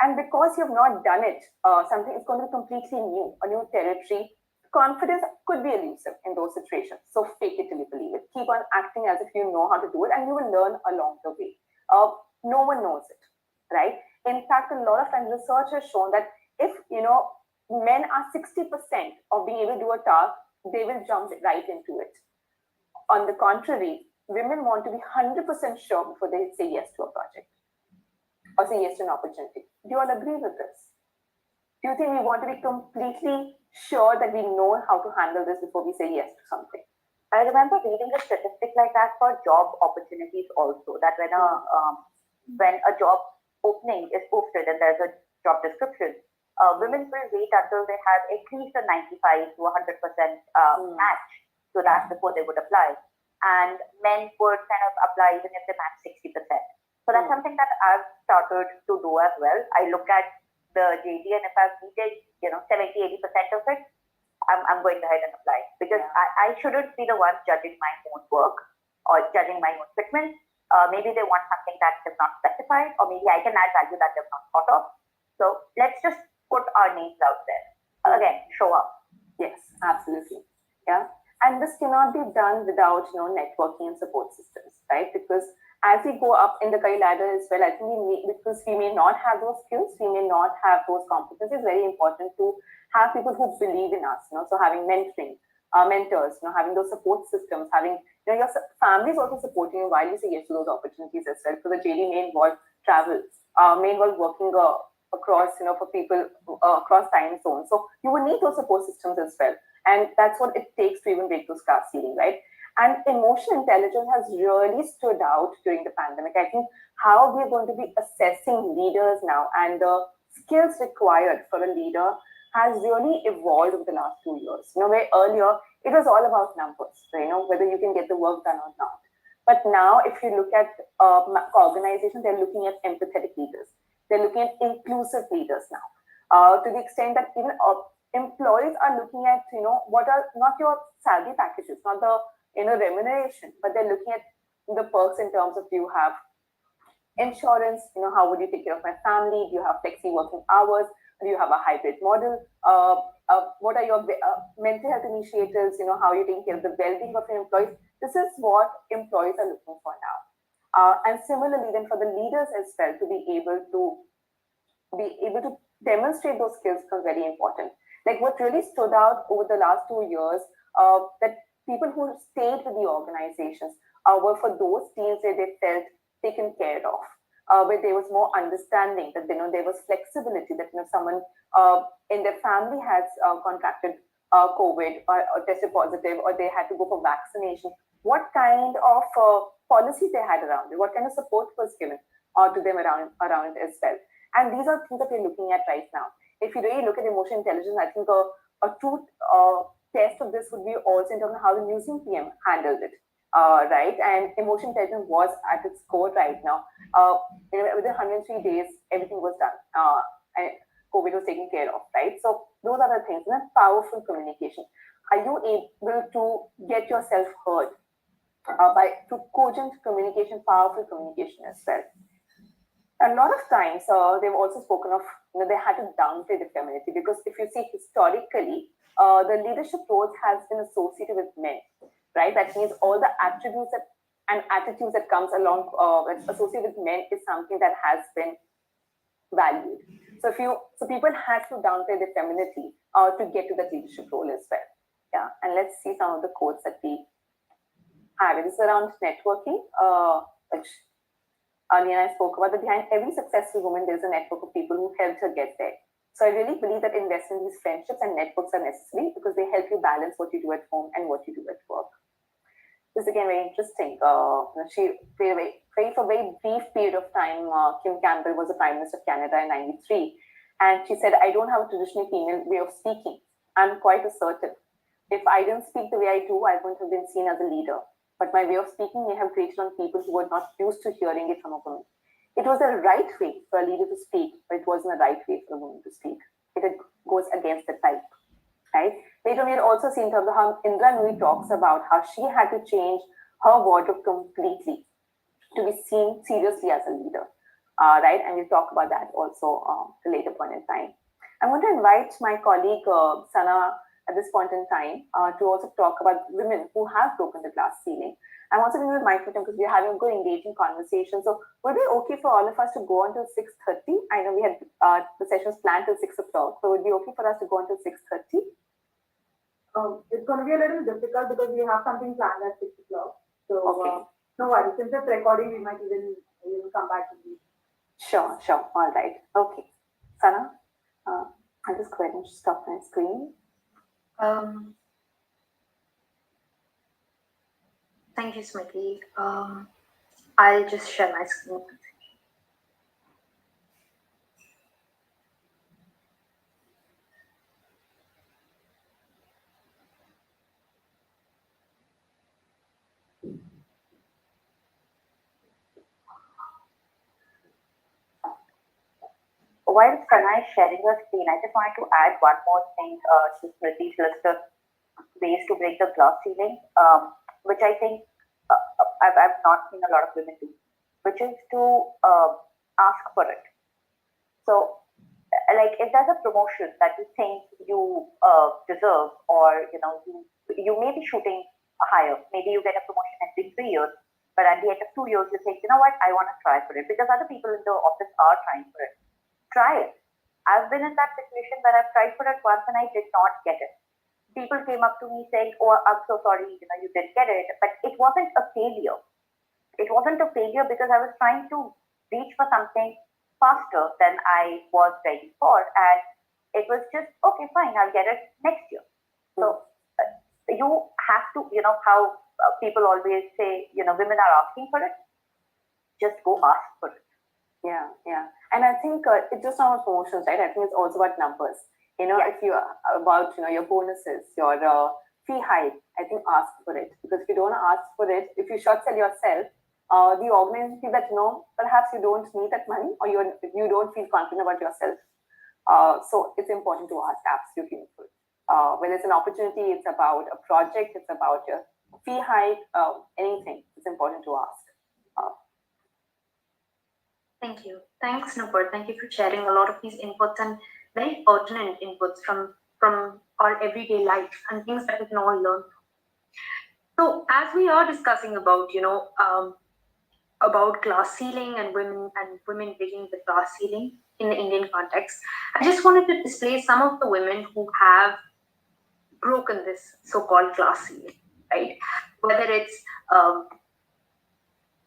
And because you have not done it, something is going to be completely new, a new territory. Confidence could be elusive in those situations. So fake it till you believe it. Keep on acting as if you know how to do it, and you will learn along the way. No one knows it, right? In fact, a lot of times research has shown that if men are 60% of being able to do a task, they will jump right into it. On the contrary, women want to be 100% sure before they say yes to a project or say yes to an opportunity. Do you all agree with this? Do you think we want to be completely sure that we know how to handle this before we say yes to something? I remember reading a statistic like that for job opportunities also, that when a job opening is posted and there's a job description, women will wait until they have at least a 95 to 100% match to that before they would apply. And men would kind of apply even if they match 60%. So that's something that I've started to do as well. I look at the JD, and if I've needed 70-80% of it, I'm going ahead and apply, because I shouldn't be the one judging my own work or judging my own fitment. Maybe they want something that is not specified, or maybe I can add value that they've not thought of. So let's just put our names out there. Again, show up. Yes, absolutely. Yeah. And this cannot be done without networking and support systems, right? Because as we go up in the career ladder as well, I think because we may not have those skills, we may not have those competencies, it's very important to have people who believe in us, so having mentoring, mentors, having those support systems, having, your family is also supporting you while you say yes to those opportunities as well. Because the JD may involve travel, may involve working across, for people across time zones. So you will need those support systems as well. And that's what it takes to even break those glass ceiling, right? And emotional intelligence has really stood out during the pandemic. I think how we're going to be assessing leaders now and the skills required for a leader has really evolved over the last 2 years. Where earlier it was all about numbers, whether you can get the work done or not. But now, if you look at organizations, they're looking at empathetic leaders. They're looking at inclusive leaders now, to the extent that even employees are looking at, what are not your salary packages, not the remuneration, but they're looking at the perks in terms of, do you have insurance? How would you take care of my family? Do you have flexi working hours? Do you have a hybrid model? What are your mental health initiatives? How are you taking care of the well-being of your employees? This is what employees are looking for now. And similarly, then for the leaders as well, to be able to demonstrate those skills becomes very important. Like what really stood out over the last 2 years, that people who stayed with the organizations were for those teams where they felt taken care of, where there was more understanding, that there was flexibility, that someone in their family has contracted COVID or tested positive, or they had to go for vaccination. What kind of policies they had around it? What kind of support was given to them around it as well? And these are things that we're looking at right now. If you really look at emotional intelligence, I think a true test of this would be also in terms of how the museum PM handled it. Right, and emotion intelligence was at its core right now. Within 103 days, everything was done, and COVID was taken care of. Right, so those are the things. And then powerful communication. Are you able to get yourself heard through cogent communication, powerful communication as well? A lot of times, they've also spoken of they had to downplay the femininity, because if you see historically, the leadership roles has been associated with men. Right, that means all the attributes and attitudes that comes along associated with men is something that has been valued. So people had to downplay their femininity to get to that leadership role as well. Yeah, and let's see some of the quotes that we have. This is around networking, which Ali and I spoke about. That behind every successful woman, there's a network of people who helped her get there. So I really believe that investing in these friendships and networks are necessary, because they help you balance what you do at home and what you do at work. This is again very interesting. She for a very brief period of time, Kim Campbell was the Prime Minister of Canada in '93, and she said, "I don't have a traditionally female way of speaking. I'm quite assertive. If I didn't speak the way I do, I wouldn't have been seen as a leader. But my way of speaking may have grated on people who were not used to hearing it from a woman. It was the right way for a leader to speak, but it wasn't the right way for a woman to speak. It goes against the type." Right? Later, we'll also see in terms of how Indra Nui talks about how she had to change her wardrobe completely to be seen seriously as a leader. Right? And we'll talk about that also at a later point in time. I'm going to invite my colleague Sana at this point in time to also talk about women who have broken the glass ceiling. I'm also going to be mindful because we're having a good engaging conversation. So would it be okay for all of us to go until 6:30? I know we had the sessions planned till 6 o'clock. So would it be okay for us to go until 6:30? It's going to be a little difficult because we have something planned at 6 o'clock. So okay. No worries. Since it's recording, we might even come back to you. Sure. All right. Okay. Sana, I'll just go ahead and stop my screen. Thank you, Smriti. I'll just share my screen. While Sana is sharing her screen, I just wanted to add one more thing to Smriti's list of ways to break the glass ceiling, which I think I've not seen a lot of women do, which is to ask for it. So, like if there's a promotion that you think you deserve, or you may be shooting higher, maybe you get a promotion every 3 years, but at the end of 2 years you think, you know what, I want to try for it because other people in the office are trying for it. Try it. I've been in that situation where I've tried for it once and I did not get it. People came up to me saying, "Oh, I'm so sorry, you didn't get it," but it wasn't a failure. It wasn't a failure because I was trying to reach for something faster than I was ready for, and it was just okay, fine, I'll get it next year. So you have to, how people always say, women are asking for it. Just go ask for it. Yeah. And I think it's just not about promotions, right? I think it's also about numbers. If you about your bonuses, your fee hike, I think ask for it, because if you don't ask for it, if you short sell yourself, the organization feel that perhaps you don't need that money, or you don't feel confident about yourself. So it's important to ask, absolutely. When it's an opportunity, it's about a project, it's about your fee hike, anything. It's important to ask. Thank you. Thanks, Nupur. Thank you for sharing a lot of these inputs and very pertinent inputs from our everyday life and things that we can all learn. So as we are discussing about, about glass ceiling and women breaking the glass ceiling in the Indian context, I just wanted to display some of the women who have broken this so-called glass ceiling, right? Whether it's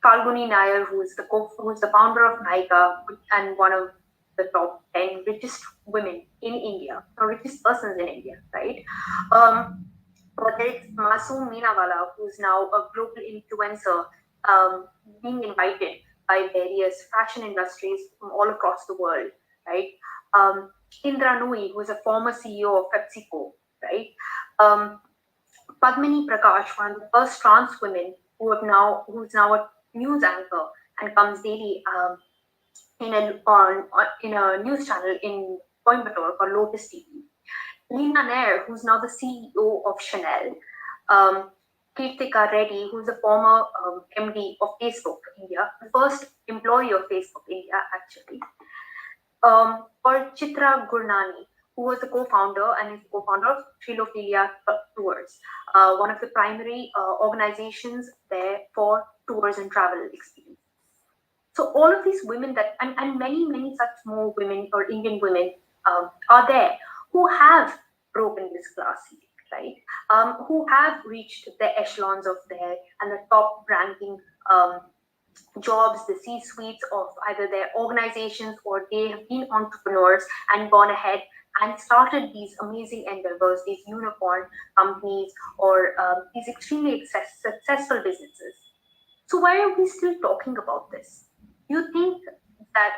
Falguni Nair, who is the founder of Nykaa and one of the top 10 richest women in India, or richest persons in India, right? Whether it's Masoom Meenawala, who's now a global influencer, being invited by various fashion industries from all across the world, right? Indra Nooyi, who is a former CEO of PepsiCo, right? Padmini Prakash, one of the first trans women who's now a news anchor and comes daily in a news channel in Coimbatore called Lotus TV. Leena Nair, who's now the CEO of Chanel. Kirtika Reddy, who's a former MD of Facebook India, the first employee of Facebook India, actually. Or Chitra Gurnani, who was the co-founder and is the co-founder of Trilophilia Tours, one of the primary organizations there for tours and travel experience. So all of these women and many such more women or Indian women are there who have broken this glass ceiling, right? Who have reached the echelons of their and the top ranking jobs, the C-suites of either their organizations, or they have been entrepreneurs and gone ahead and started these amazing endeavors, these unicorn companies, or these extremely successful businesses. So why are we still talking about this? You think that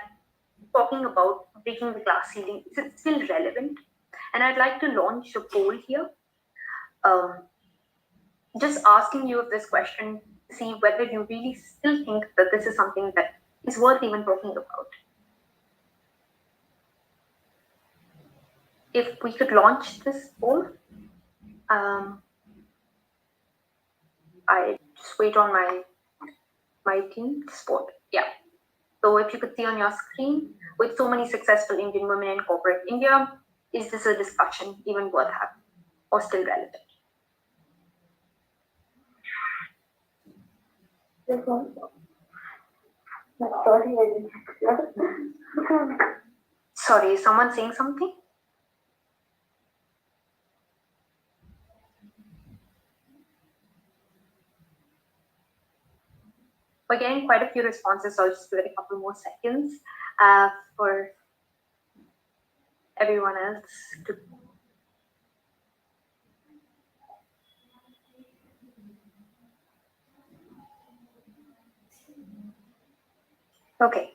talking about breaking the glass ceiling, is it still relevant? And I'd like to launch a poll here. Just asking you this question, see whether you really still think that this is something that is worth even talking about. If we could launch this poll, I just wait on my team support. Yeah. So if you could see on your screen, with so many successful Indian women in corporate India, is this a discussion even worth having or still relevant? Sorry, is someone saying something? We're getting quite a few responses, so I'll just give it a couple more seconds for everyone else to. Okay,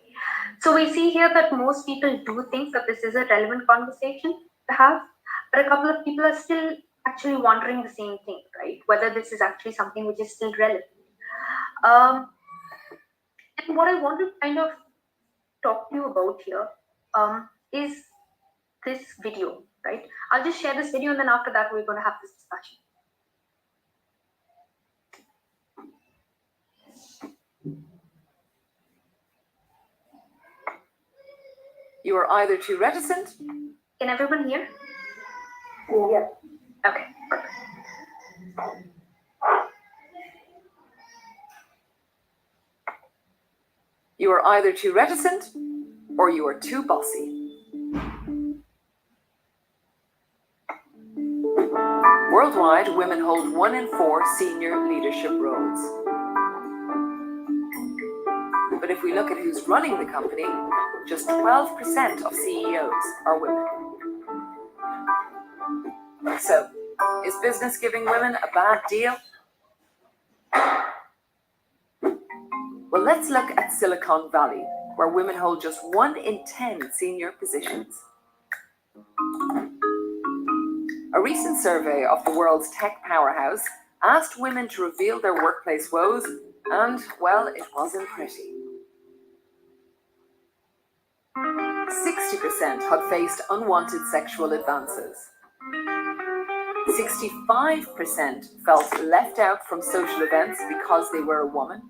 so we see here that most people do think that this is a relevant conversation to have, but a couple of people are still actually wondering the same thing, right? Whether this is actually something which is still relevant. And what I want to kind of talk to you about here is this video, right? I'll just share this video, and then after that, we're going to have this discussion. You are either too reticent. Can everyone hear? Yeah. Okay, perfect. You are either too reticent or you are too bossy. Worldwide, women hold 1 in 4 senior leadership roles. But if we look at who's running the company, just 12% of CEOs are women. So, is business giving women a bad deal? Well, let's look at Silicon Valley, where women hold just 1 in 10 senior positions. A recent survey of the world's tech powerhouse asked women to reveal their workplace woes, and, well, it wasn't pretty. 60% had faced unwanted sexual advances. 65% felt left out from social events because they were a woman.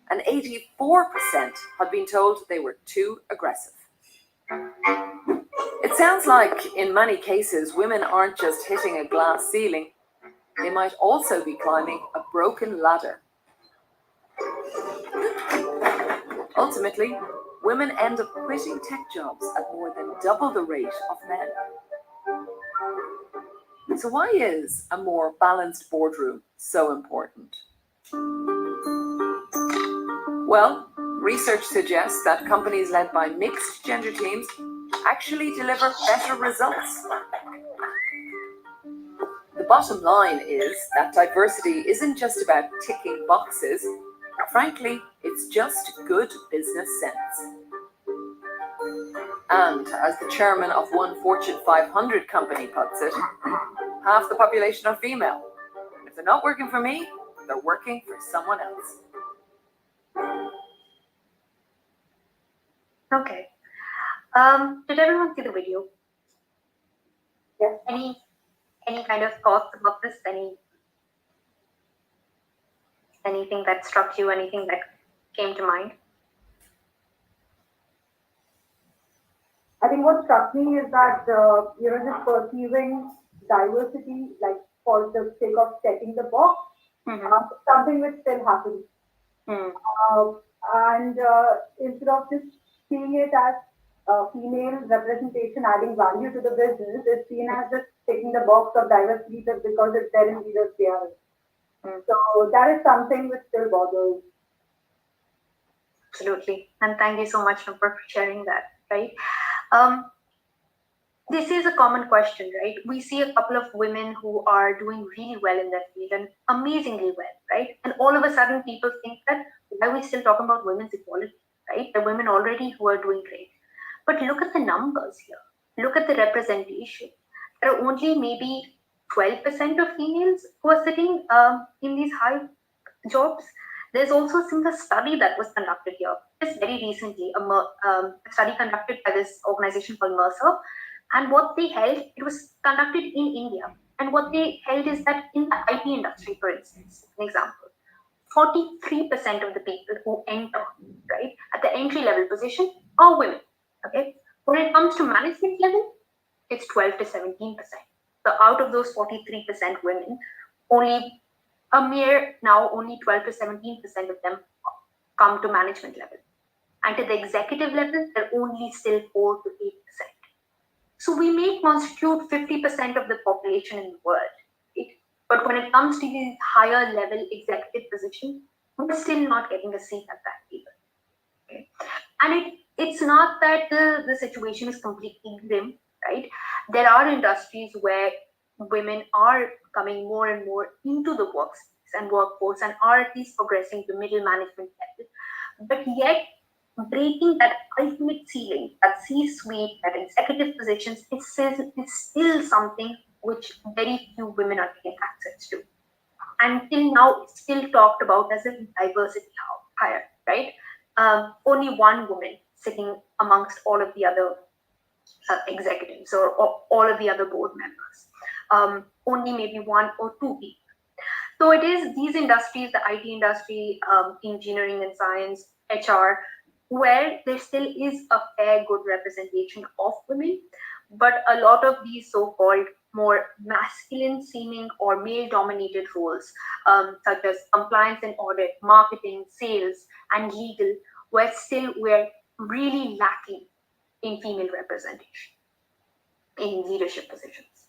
And 84% had been told they were too aggressive. It sounds like, in many cases, women aren't just hitting a glass ceiling, they might also be climbing a broken ladder. Ultimately, women end up quitting tech jobs at more than double the rate of men. So why is a more balanced boardroom so important? Well, research suggests that companies led by mixed gender teams actually deliver better results. The bottom line is that diversity isn't just about ticking boxes. Frankly, it's just good business sense. And as the chairman of one Fortune 500 company puts it, half the population are female. And if they're not working for me, they're working for someone else. Okay. Did everyone see the video? Yes. Any kind of thoughts about this? Anything that struck you? Anything that came to mind? I think what struck me is that, just perceiving diversity, like for the sake of checking the box, something which still happens. And instead of just seeing it as female representation adding value to the business, it's seen as just taking the box of diversity just because it's there in leaders' PR. So that is something which still bothers. Absolutely. And thank you so much for sharing that, right? This is a common question, right? We see a couple of women who are doing really well in their field and amazingly well, right? And all of a sudden people think that, why are we still talking about women's equality, right? The women already who are doing great. But look at the numbers here. Look at the representation. There are only maybe 12% of females who are sitting in these high jobs. There's also a similar study that was conducted here just very recently, a study conducted by this organization called Mercer. And what they held, it was conducted in India. And what they held is that in the IT industry, for instance, an example, 43% of the people who enter, right, at the entry level position are women. Okay. When it comes to management level, it's 12 to 17%. So out of those 43% women, only 12 to 17% of them come to management level. And to the executive level, they're only still 4 to 8%. So we may constitute 50% of the population in the world, right? But when it comes to these higher level executive positions, we're still not getting a seat at that table. Okay? And it's not that the situation is completely grim, right? There are industries where women are coming more and more into the workspace and workforce and are at least progressing to middle management level. But yet, breaking that ultimate ceiling, that C-suite, that executive positions, it's still something which very few women are getting access to. Until now, it's still talked about as a diversity hire, right? Only one woman sitting amongst all of the other executives or all of the other board members. Only maybe 1 or 2 people. So it is these industries, the IT industry, engineering and science, HR, where there still is a fair good representation of women, but a lot of these so-called more masculine seeming or male dominated roles, such as compliance and audit, marketing, sales, and legal, we're really lacking in female representation in leadership positions.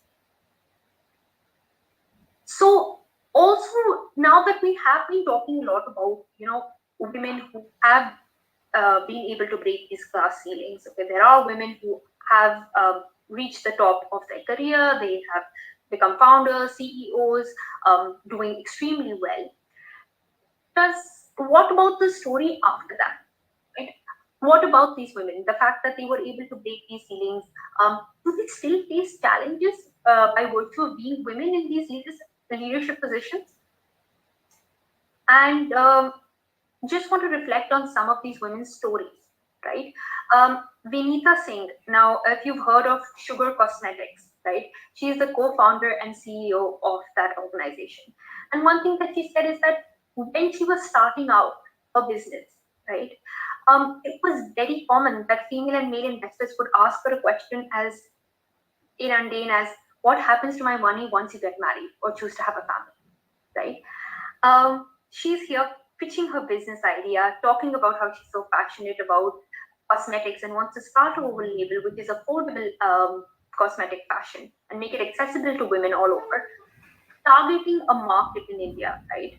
So also, now that we have been talking a lot about, women who have been able to break these glass ceilings. Okay, there are women who have reached the top of their career. They have become founders, CEOs, doing extremely well. What about the story after that? Right? what about these women? The fact that they were able to break these ceilings, do they still face challenges by virtue of being women in these leadership positions? And just want to reflect on some of these women's stories, right? Vinita Singh, now if you've heard of Sugar Cosmetics, right? She is the co-founder and CEO of that organization. And one thing that she said is that when she was starting out her business, right? It was very common that female and male investors would ask her a question as inundane as, what happens to my money once you get married or choose to have a family, right? She's here pitching her business idea, talking about how she's so passionate about cosmetics and wants to start a own label, which is affordable cosmetic fashion and make it accessible to women all over, targeting a market in India, right?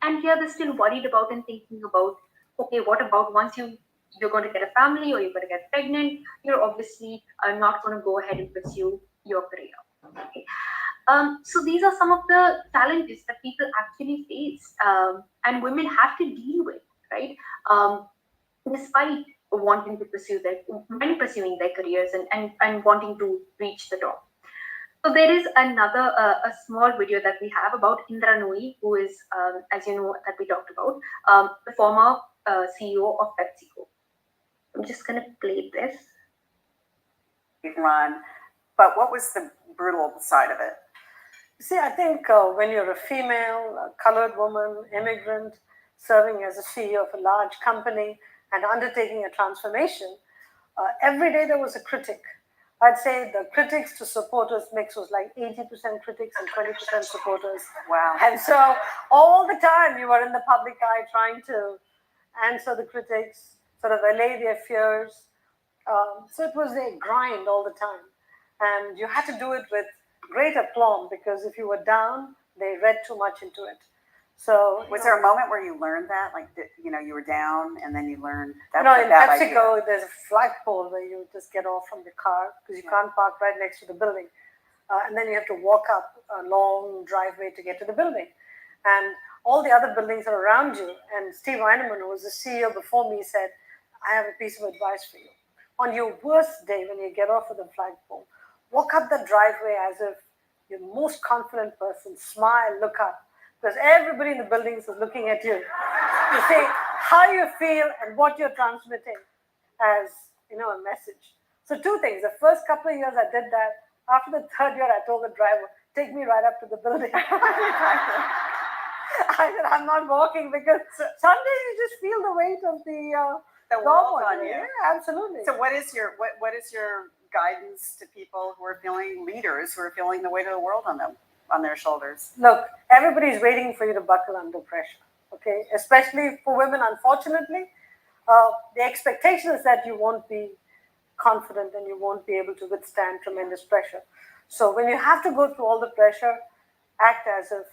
And here they're still worried about and thinking about, okay, what about once you're going to get a family or you're going to get pregnant, you're obviously not going to go ahead and pursue your career. Okay? So these are some of the challenges that people actually face and women have to deal with, right? Despite wanting to pursue when pursuing their careers and wanting to reach the top. So there is another a small video that we have about Indra Nooyi, who is, as you know, that we talked about, the former CEO of PepsiCo. I'm just going to play this. Run, but what was the brutal side of it? See, I think when you're a female, a colored woman, immigrant, serving as a CEO of a large company and undertaking a transformation, every day there was a critic. I'd say the critics to supporters mix was like 80% critics and 20% supporters. Wow. And so all the time you were in the public eye trying to answer the critics, sort of allay their fears. So it was a grind all the time. And you had to do it with great aplomb because if you were down, they read too much into it. So was there a moment where you learned that, like, you were down and then you learned that? In PepsiCo, there's a flagpole where you just get off from the car because you can't park right next to the building. And then you have to walk up a long driveway to get to the building. And all the other buildings are around you. And Steve Heinemann, who was the CEO before me, said, I have a piece of advice for you. On your worst day, when you get off of the flagpole, walk up the driveway as if you're the most confident person, smile, look up. Because everybody in the buildings is looking at you to say how you feel and what you're transmitting as, a message. So two things. The first couple of years I did that. After the third year, I told the driver, take me right up to the building. I said, I'm not walking because some days you just feel the weight of the world on you. Yeah, absolutely. So what is your guidance to people who are feeling leaders, who are feeling the weight of the world on their shoulders? Look, everybody's waiting for you to buckle under pressure, okay? Especially for women, unfortunately. The expectation is that you won't be confident and you won't be able to withstand tremendous pressure. So when you have to go through all the pressure, act as if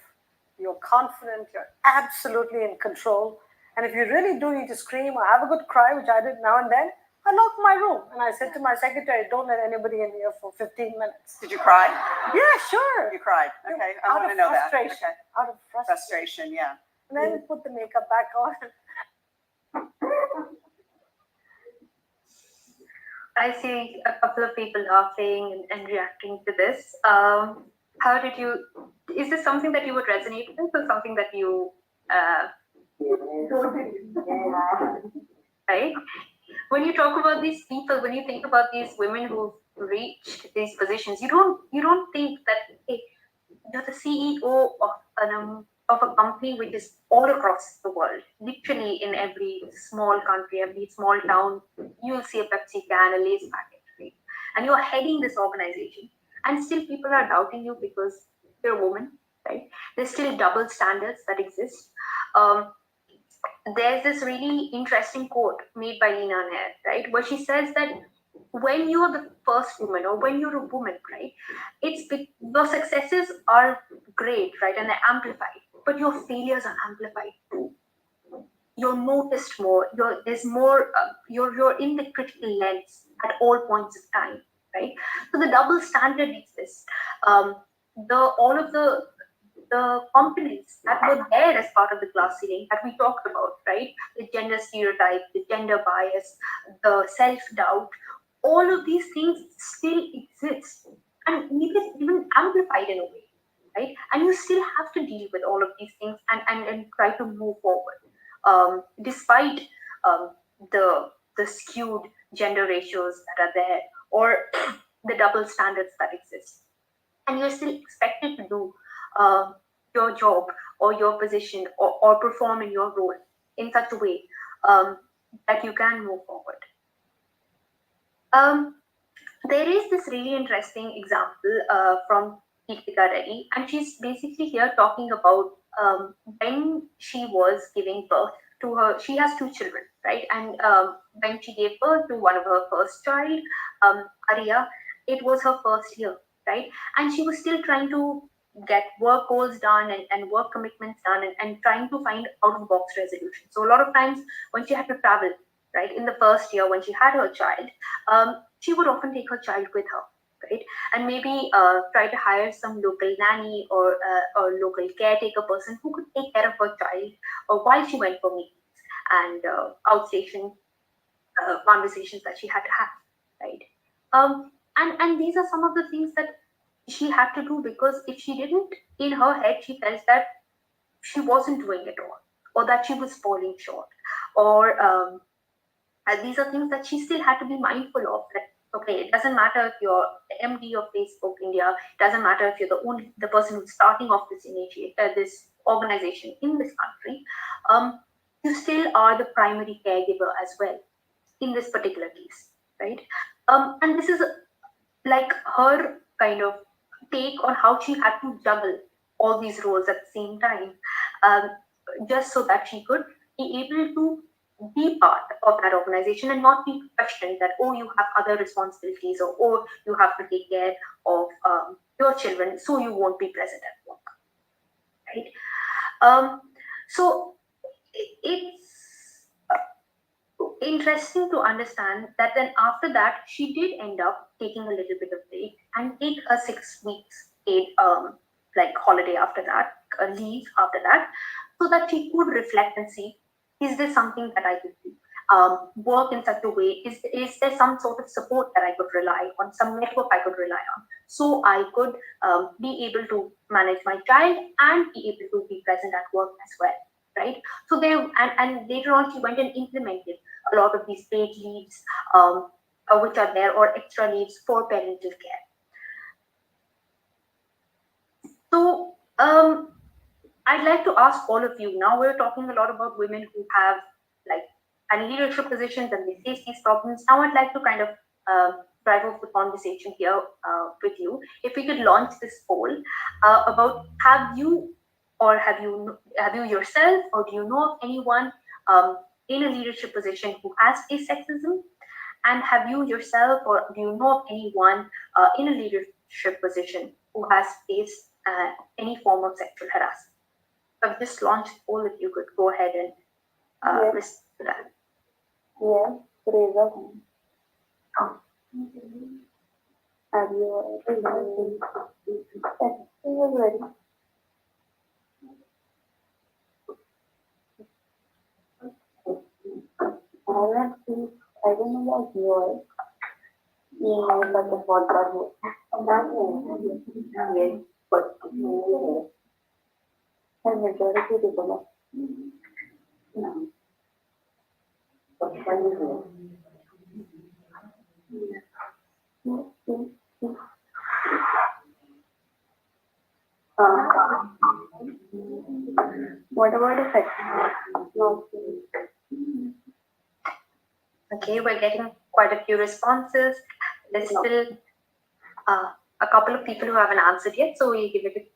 you're confident, you're absolutely in control. And if you really do need to scream or have a good cry, which I did now and then, I locked my room and I said to my secretary, don't let anybody in here for 15 minutes. Did you cry? Yeah, sure. You cried. Okay, I want to know that. Okay. Out of frustration, yeah. And then put the makeup back on. I see a couple of people laughing and reacting to this. Is this something that you would resonate with or something that you, right? When you talk about these people, when you think about these women who've reached these positions, you don't think that, hey, you're the CEO of a company which is all across the world. Literally in every small country, every small town, you'll see a Pepsi can, a Lay's packet, right? And you're heading this organization, and still people are doubting you because you're a woman, right? There's still double standards that exist. There's this really interesting quote made by Lina Nair, right, where she says that when you're the first woman or when you're a woman, right, your successes are great, right, and they're amplified, but your failures are amplified too. You're noticed more. There's more. You're in the critical lens at all points of time, right? So the double standard exists. All of the the components that were there as part of the glass ceiling that we talked about, right? The gender stereotype, the gender bias, the self-doubt, all of these things still exist and even amplified in a way, right? And you still have to deal with all of these things and try to move forward, despite the skewed gender ratios that are there, or the double standards that exist. And you're still expected to do your job or your position or perform in your role in such a way that you can move forward. There is this really interesting example from Deepika Reddy, and she's basically here talking about when she was giving birth to her. She has 2 children, right? And when she gave birth to one of her first child, Arya, it was her first year, right? And she was still trying to get work goals done and work commitments done and trying to find out of box resolution. So a lot of times when she had to travel, right, in the first year when she had her child, she would often take her child with her, right? And maybe try to hire some local nanny or local caretaker person who could take care of her child while she went for meetings and outstation conversations that she had to have, right? And these are some of the things that she had to do, because if she didn't, in her head, she felt that she wasn't doing it all, or that she was falling short, or these are things that she still had to be mindful of. That okay, it doesn't matter if you're the MD of Facebook India, it doesn't matter if you're the person who's starting off this organization in this country, you still are the primary caregiver as well in this particular case, right? And this is like her kind of take on how she had to juggle all these roles at the same time, just so that she could be able to be part of that organization and not be questioned that, oh, you have other responsibilities, or oh, you have to take care of your children, so you won't be present at work, right? So it's interesting to understand that then after that, she did end up taking a little bit of break and take a 6 weeks paid like holiday after that, leave after that, so that she could reflect and see, is there something that I could do? Work in such a way, is there some sort of support that I could rely on, some network I could rely on, so I could be able to manage my child and be able to be present at work as well, right? So there, and later on she went and implemented a lot of these paid leaves which are there, or extra leaves for parental care. So I'd like to ask all of you, now we're talking a lot about women who have like and leadership positions and they face these problems. Now I'd like to kind of drive off the conversation here with you. If we could launch this poll about, have you yourself, or do you know of anyone in a leadership position who has faced sexism? And have you yourself, or do you know of anyone in a leadership position who has faced any form of sexual harassment? I've just launched a poll. If you could go ahead and respond to that. Yes, Teresa. Have you ready? I don't know about yours. Yeah, but the podcast. Yes, but the majority people. No. What about the sex? No. Okay, we're getting quite a few responses. There's still a couple of people who haven't answered yet, so we give it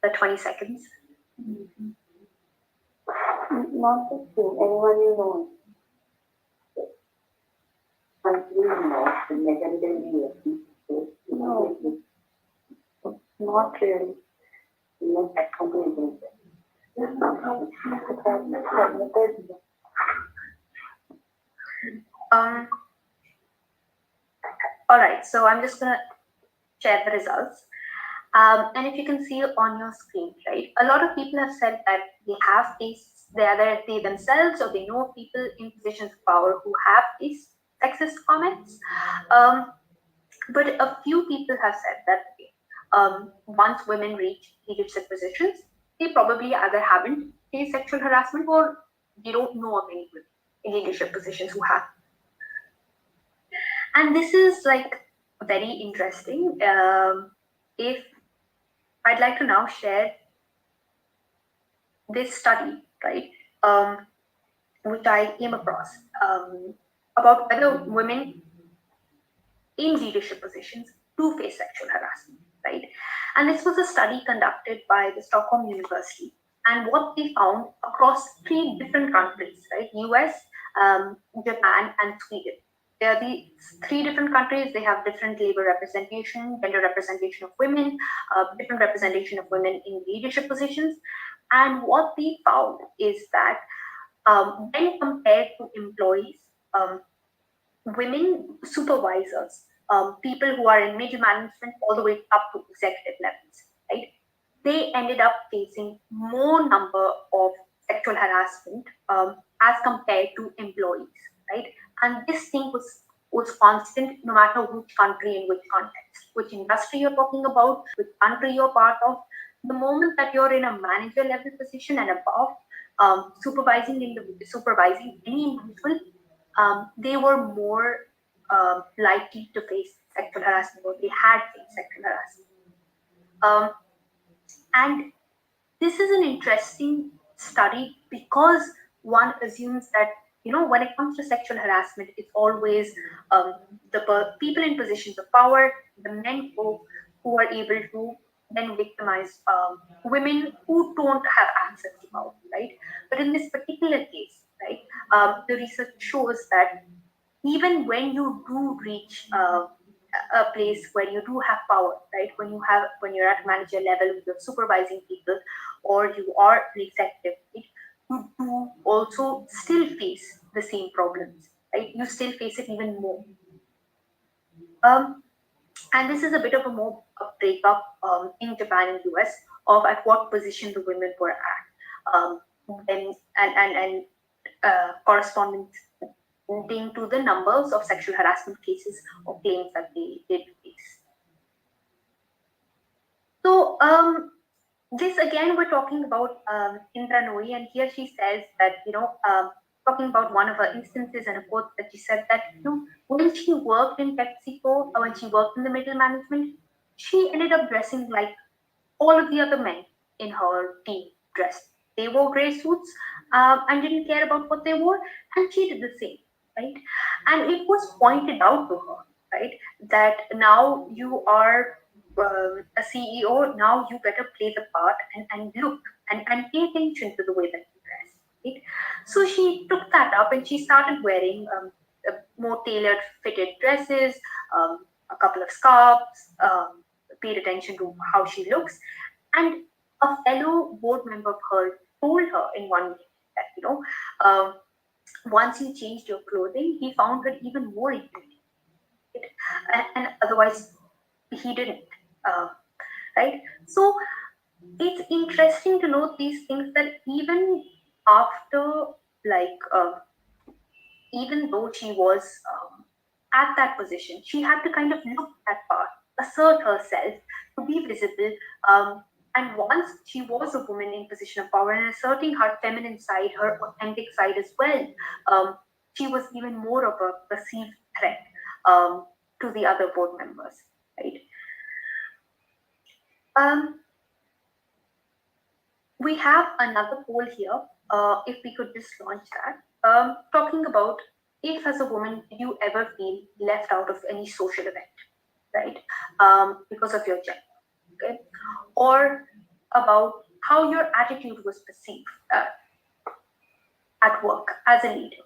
the 20 seconds. Not just you, anyone you know. No, not really. All right, so I'm just gonna share the results. And if you can see on your screen, right, a lot of people have said that they have faced, they themselves or they know people in positions of power who have these sexist comments. But a few people have said that once women reach leadership positions, they probably either haven't faced sexual harassment or they don't know of any women in leadership positions who have. And this is like very interesting. If I'd like to now share this study, right, which I came across about whether women in leadership positions do face sexual harassment, right? And this was a study conducted by the Stockholm University. And what they found across 3 different countries, right? US, Japan, and Sweden. There are these 3 different countries. They have different labor representation, gender representation of women, different representation of women in leadership positions. And what they found is that when compared to employees, women supervisors, people who are in middle management all the way up to executive levels, right? They ended up facing more number of sexual harassment as compared to employees, right? And this thing was constant no matter which country and which context, which industry you're talking about, which country you're part of. The moment that you're in a manager level position and above, supervising any individual, they were more likely to face sexual harassment, or they had faced sexual harassment. And this is an interesting study because one assumes that, you know, when it comes to sexual harassment, it's always the people in positions of power, the men who are able to then victimize women who don't have access to power, right? But in this particular case, right, the research shows that even when you do reach a place where you do have power, right? When you're at manager level, you're supervising people, or you are an executive, right? You do also still face the same problems, right? You still face it even more. And this is a bit of a breakup in Japan and US of at what position the women were at, and correspondence to the numbers of sexual harassment cases or claims that they did face. So this again, we're talking about Indra Nooyi, and here she says that, you know, talking about one of her instances and a quote that she said that, you know, when she worked in PepsiCo, or when she worked in the middle management, she ended up dressing like all of the other men in her team dressed. They wore gray suits and didn't care about what they wore, and she did the same, right? And it was pointed out to her, right, that now you are a CEO, now you better play the part and look and pay attention to the way that you dress, right? So she took that up and she started wearing more tailored fitted dresses, a couple of scarves, paid attention to how she looks. And a fellow board member of hers told her in one meeting that, you know, once you changed your clothing, he found her even more intimidating. And otherwise, he didn't. Right? So it's interesting to note these things that even after, like, even though she was at that position, she had to kind of look that part, assert herself, to be visible. And once she was a woman in position of power and asserting her feminine side, her authentic side as well, she was even more of a perceived threat to the other board members, right? We have another poll here, if we could just launch that, talking about if as a woman, did you ever feel left out of any social event, right, because of your gender, okay? Or about how your attitude was perceived at work as a leader.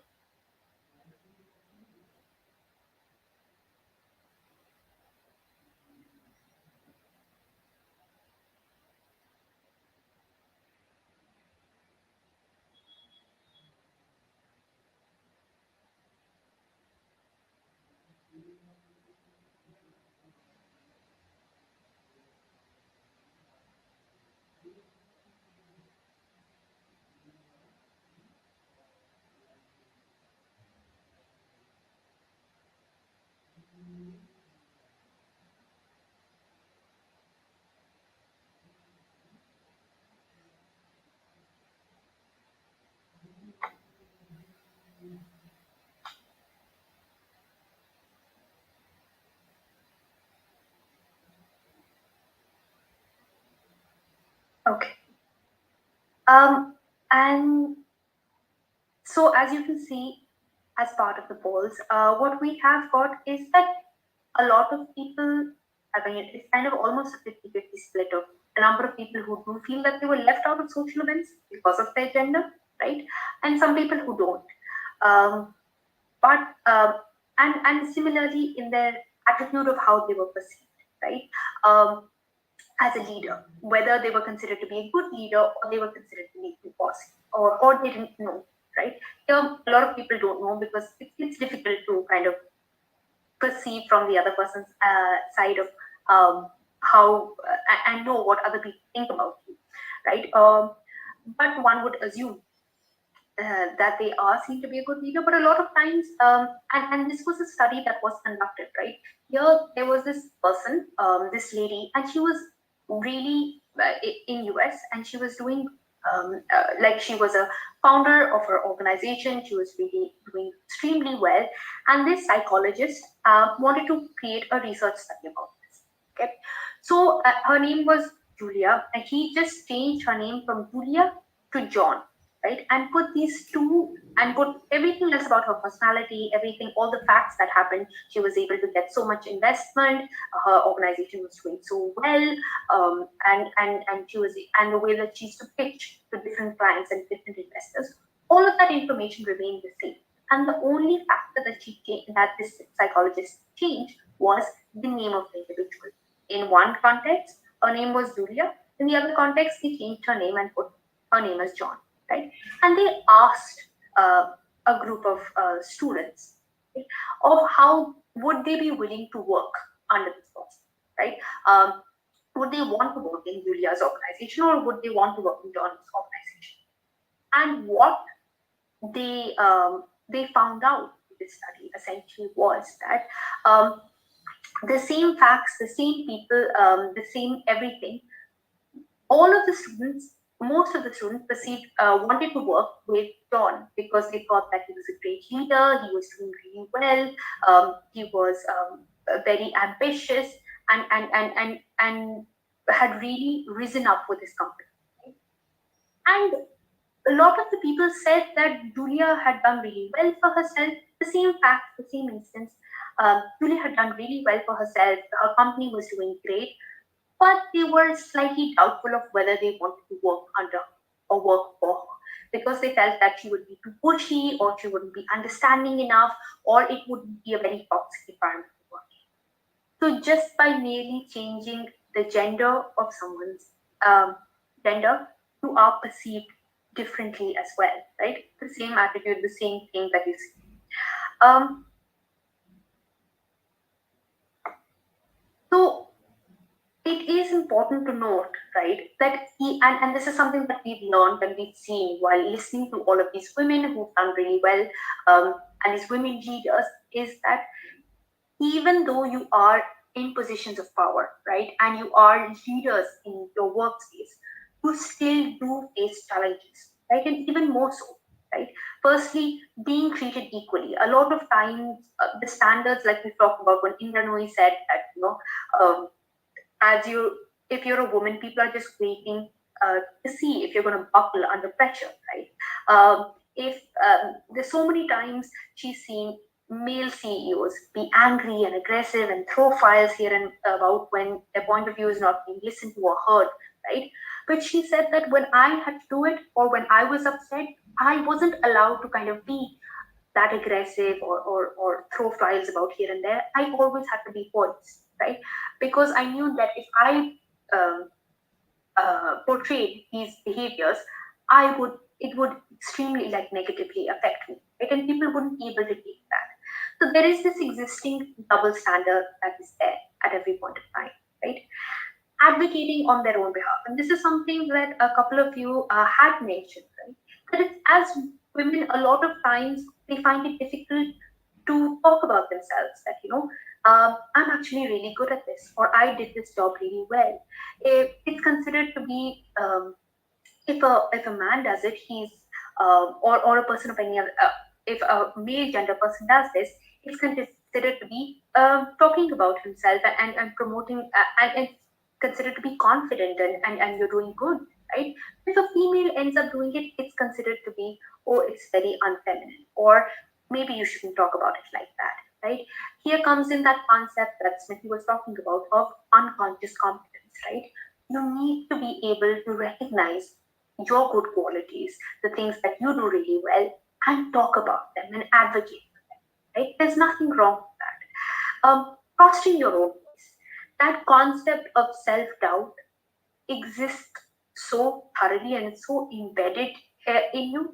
Okay. And so as you can see, as part of the polls, what we have got is that a lot of people, I mean, it's kind of almost a 50-50 split of the number of people who do feel that they were left out of social events because of their gender, right? And some people who don't. And similarly in their attitude of how they were perceived, right? As a leader, whether they were considered to be a good leader or they were considered to be too bossy, or they didn't know, right? Here, a lot of people don't know because it's difficult to kind of perceive from the other person's side of how and know what other people think about you, right? But one would assume that they are seen to be a good leader, but a lot of times, and this was a study that was conducted, right? Here, there was this person, this lady, and she was really in US, and she was doing like she was a founder of her organization. She was really doing extremely well, and this psychologist wanted to create a research study about this. Okay, so her name was Julia, and he just changed her name from Julia to John, right? And put these two and put everything else about her personality, everything, all the facts that happened. She was able to get so much investment. Her organization was doing so well, and she was, and the way that she used to pitch to different clients and different investors. All of that information remained the same. And the only factor that she changed, that this psychologist changed, was the name of the individual. In one context, her name was Julia. In the other context, he changed her name and put her name as John. Right? And they asked a group of students, right, of how would they be willing to work under this boss, right? Would they want to work in Julia's organization or would they want to work in John's organization? And what they found out in this study essentially was that the same facts, the same people, the same everything, all of the students, most of the students perceived wanted to work with John because they thought that he was a great leader, he was doing really well, he was very ambitious and had really risen up with his company. And a lot of the people said that Julia had done really well for herself. The same fact, the same instance, Julia had done really well for herself. Her company was doing great, but they were slightly doubtful of whether they wanted to work under or work for her because they felt that she would be too pushy or she wouldn't be understanding enough or it would be a very toxic environment to work in. So just by merely changing the gender of someone's gender, you are perceived differently as well, right? The same attitude, the same thing that you see. So it is important to note, right, that and this is something that we've learned and we've seen while listening to all of these women who've done really well, and these women leaders, is that even though you are in positions of power, right, and you are leaders in your workspace, you still do face challenges, right, and even more so, right? Firstly, being treated equally. A lot of times, the standards, like we talked about when Indra Nooyi said that, if you're a woman, people are just waiting to see if you're going to buckle under pressure, right? There's so many times she's seen male CEOs be angry and aggressive and throw files here and about when their point of view is not being listened to or heard, right? But she said that when I had to do it or when I was upset, I wasn't allowed to kind of be that aggressive or throw files about here and there. I always had to be poised, right? Because I knew that if I portrayed these behaviors, it would extremely negatively affect me, right? And people wouldn't be able to take that. So there is this existing double standard that is there at every point of time, right? Advocating on their own behalf, and this is something that a couple of you had mentioned, right? That it's, as women, a lot of times they find it difficult to talk about themselves. That I'm actually really good at this, or I did this job really well. It's considered to be if a man does it, he's or a person of any other. If a male gender person does this, it's considered to be talking about himself and promoting and considered to be confident and you're doing good, right? If a female ends up doing it, it's considered to be, oh, it's very unfeminine, or maybe you shouldn't talk about it like that, right? Here comes in that concept that Smithy was talking about of unconscious competence, right? You need to be able to recognize your good qualities, the things that you do really well, and talk about them and advocate for them, right? There's nothing wrong with that. Trusting your own voice. That concept of self-doubt exists so thoroughly and so embedded in you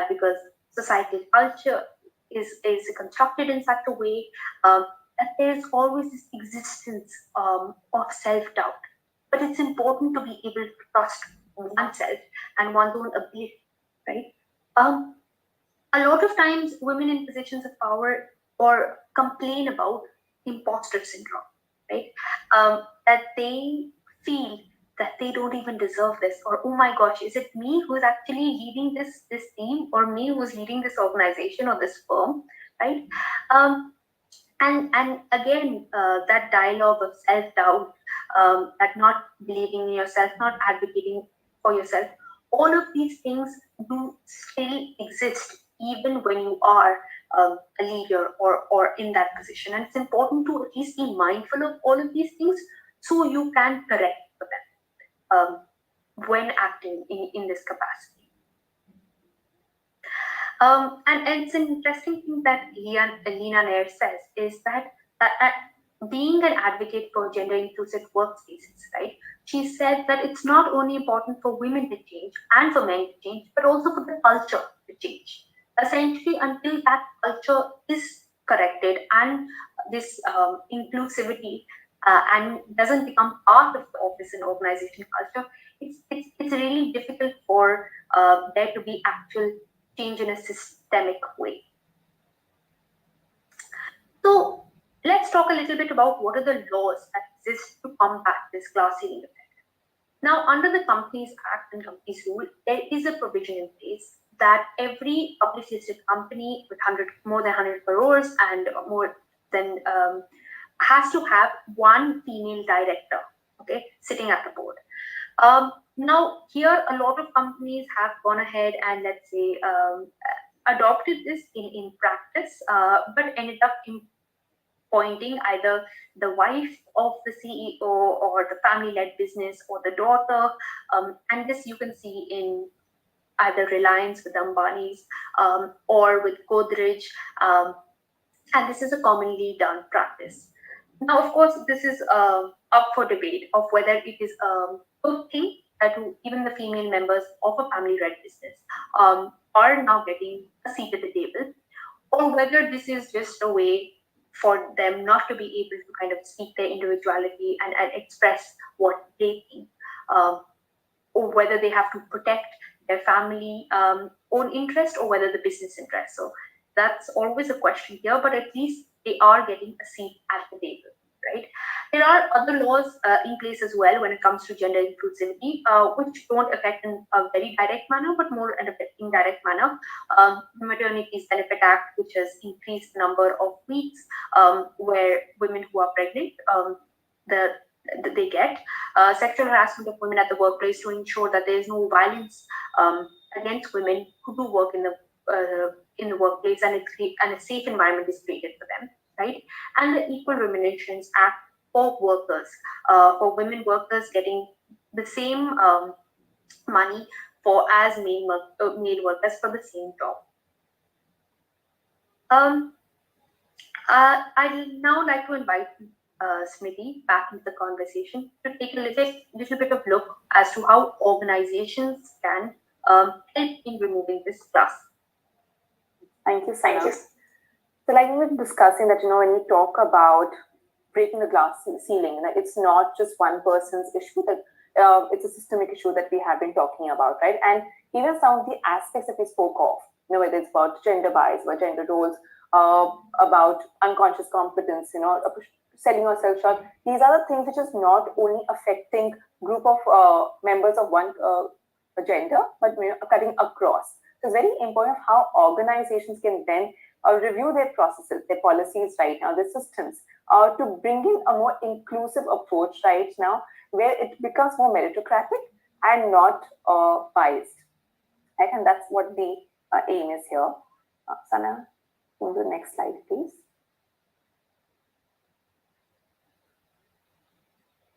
because societal culture is constructed in such a way that there's always this existence of self-doubt. But it's important to be able to trust oneself and one's own ability, right? A lot of times women in positions of power or complain about imposter syndrome, right? That they feel that they don't even deserve this, or oh my gosh, is it me who's actually leading this team, or me who's leading this organization or this firm, right? And again, that dialogue of self-doubt, that not believing in yourself, not advocating for yourself, all of these things do still exist even when you are a leader or in that position. And it's important to at least be mindful of all of these things so you can correct for them when acting in this capacity. And it's an interesting thing that Lena Nair says is that being an advocate for gender inclusive workspaces, right? She said that it's not only important for women to change and for men to change, but also for the culture to change. Essentially, until that culture is corrected and this inclusivity and doesn't become part of the office and organization culture, it's really difficult for there to be actual change in a systemic way. So let's talk a little bit about what are the laws that exist to combat this class ceiling effect. Now, under the Companies Act and Companies Rule, there is a provision in place that every publicly listed company with more than 100 crores and more than has to have one female director, okay, sitting at the board. Now, here a lot of companies have gone ahead and let's say adopted this in practice, but ended up appointing either the wife of the CEO or the family-led business or the daughter, and this you can see in either Reliance with Ambani's or with Godrej, and this is a commonly done practice. Now, of course, this is up for debate of whether it is a good thing that even the female members of a family-led business are now getting a seat at the table, or whether this is just a way for them not to be able to kind of speak their individuality and express what they think, or whether they have to protect their family own interest or whether the business interest. So that's always a question here, but at least they are getting a seat at the table, right? There are other laws in place as well when it comes to gender inclusivity, which don't affect in a very direct manner, but more in an indirect manner. The Maternity Benefit Act, which has increased the number of weeks where women who are pregnant, they get sexual harassment of women at the workplace to ensure that there is no violence against women who do work in the workplace, and a safe environment is created for them, right? And the Equal Remunerations Act for workers, for women workers getting the same money for as male workers for the same job. I'd now like to invite Smriti back into the conversation to take a little bit of look as to how organizations can help in removing this class. Thank you, Sana. So like we were discussing that, when we talk about breaking the glass ceiling, it's not just one person's issue, that it's a systemic issue that we have been talking about, right? And even some of the aspects that we spoke of, whether it's about gender bias, about gender roles, about unconscious competence, selling yourself short, these are the things which is not only affecting group of members of one gender, but cutting across. So it's very important how organizations can then review their processes, their policies right now, their systems, to bring in a more inclusive approach right now, where it becomes more meritocratic, and not biased. Right? And that's what the aim is here. Sana, move to the next slide, please.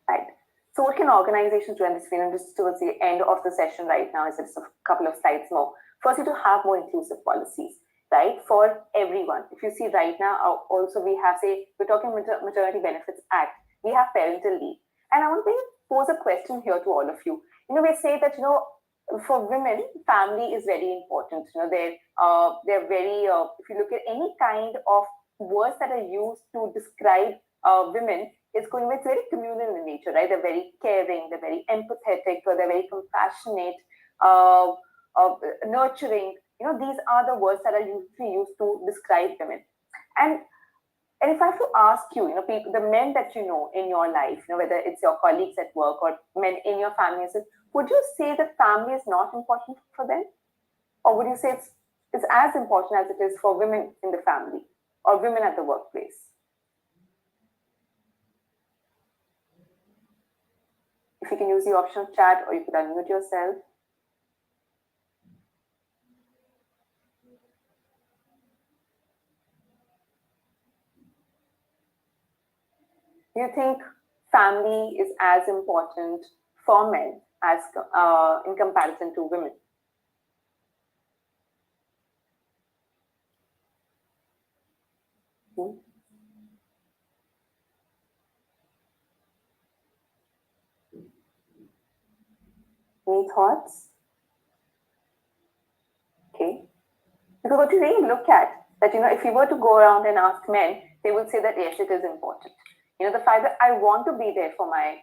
Right. So what can organizations do in this field? Just towards the end of the session right now is just a couple of slides more. Firstly, to have more inclusive policies, right, for everyone. If you see right now, also we have, say, we're talking Maternity Benefits Act. We have parental leave. And I want to pose a question here to all of you. You know, we say that, you know, for women, family is very important. You know, they're very, if you look at any kind of words that are used to describe women, it's very communal in nature, right? They're very caring, they're very empathetic, or they're very compassionate, nurturing. You know, these are the words that are usually used to describe women. And if I have to ask you, you know, people, the men that you know in your life, you know, whether it's your colleagues at work or men in your family, would you say that family is not important for them? Or would you say it's as important as it is for women in the family or women at the workplace? If you can use the option of chat, or you could unmute yourself. Do you think family is as important for men as in comparison to women? Any thoughts? Okay. Because what you really look at, that, you know, if you were to go around and ask men, they would say that yes, it is important. You know, the fact that I want to be there for my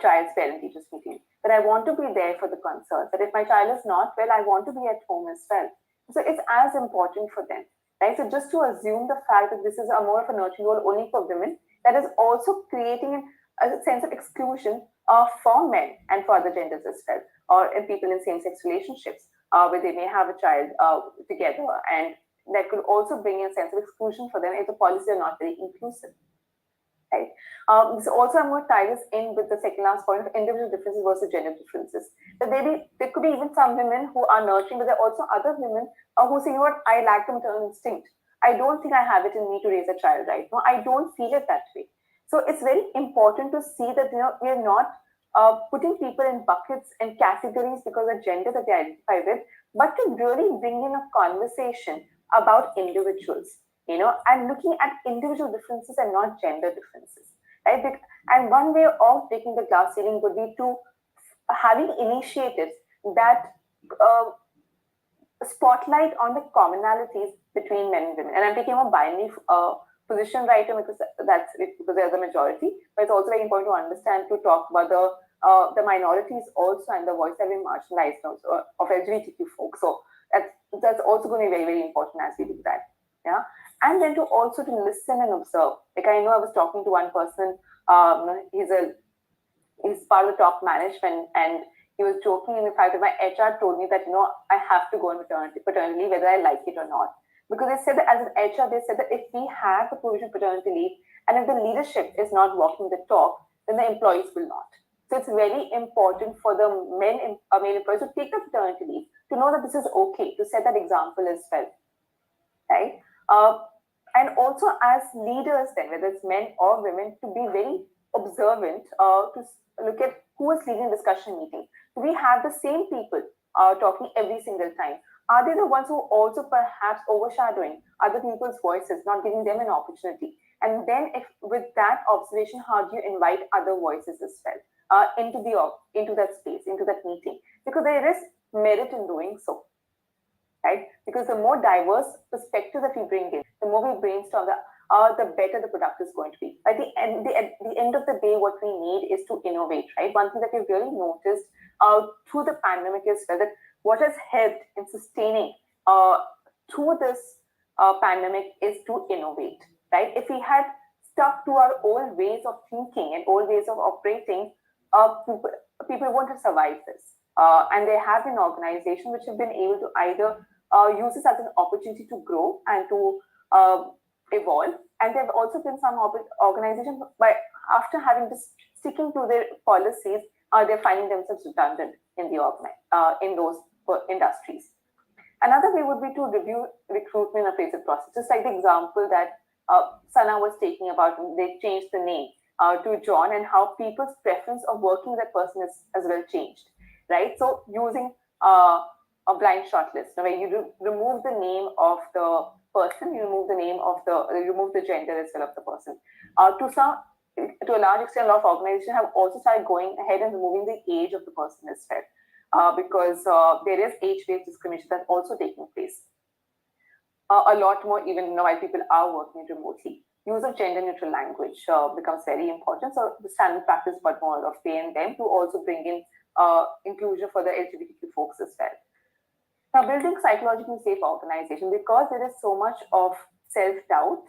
child's parent-teachers meeting, that I want to be there for the concerts, that if my child is not well, I want to be at home as well. So it's as important for them, right? So just to assume the fact that this is a more of a nurturing role only for women, that is also creating a sense of exclusion for men and for other genders as well, or in people in same-sex relationships where they may have a child together, and that could also bring a sense of exclusion for them if the policies are not very inclusive. Right. So also I'm going to tie this in with the second last point of individual differences versus gender differences. That there could be even some women who are nurturing, but there are also other women who say, you know what, I lack the maternal instinct. I don't think I have it in me to raise a child right now. I don't feel it that way. So it's very important to see that, you know, we are not putting people in buckets and categories because of gender that they identify with, but to really bring in a conversation about individuals, you know, and looking at individual differences and not gender differences, right? And one way of breaking the glass ceiling would be to having initiatives that spotlight on the commonalities between men and women. And I'm taking a binary position right now because that's it, because they're the majority, but it's also very important to understand, to talk about the minorities also and the voice that we marginalized also of LGBTQ folks. So that's also going to be very, very important as we do that. Yeah. And then to also to listen and observe. Like, I know I was talking to one person, he's part of the top management, and he was joking in the fact that my HR told me that, you know, I have to go on paternity leave whether I like it or not. Because they said that as an HR, they said that if we have the provision of paternity leave, and if the leadership is not walking the talk, then the employees will not. So it's very important for the male employees to take the paternity leave, to know that this is okay, to set that example as well, right? And also as leaders then, whether it's men or women, to be very observant, to look at who is leading discussion meetings. Do we have the same people talking every single time? Are they the ones who also perhaps overshadowing other people's voices, not giving them an opportunity? And then if with that observation, how do you invite other voices as well into that space, into that meeting? Because there is merit in doing so, right? Because the more diverse perspective that we bring in, the more we brainstorm, the better the product is going to be. At the end of the day, what we need is to innovate, right? One thing that we've really noticed through the pandemic is that what has helped in sustaining through this pandemic is to innovate, right? If we had stuck to our old ways of thinking and old ways of operating, people won't have survived this. And there have been organizations which have been able to either use this as an opportunity to grow and to evolve. And there have also been some organizations, by after having this sticking to their policies, they're finding themselves redundant in the in those industries. Another way would be to review recruitment appraisal process, just like the example that Sana was taking about. They changed the name to John, and how people's preference of working with that person is as well changed, right? So using a blind shortlist, where you remove the name of the person, you remove the name of you remove the gender as well of the person. To a large extent, a lot of organizations have also started going ahead and removing the age of the person as well, because there is age-based discrimination that's also taking place. A lot more, even while people are working remotely. Use of gender-neutral language becomes very important. So the standard practice, but more of they and them, to also bring in inclusion for the LGBTQ folks as well. Now, building psychologically safe organization, because there is so much of self-doubt,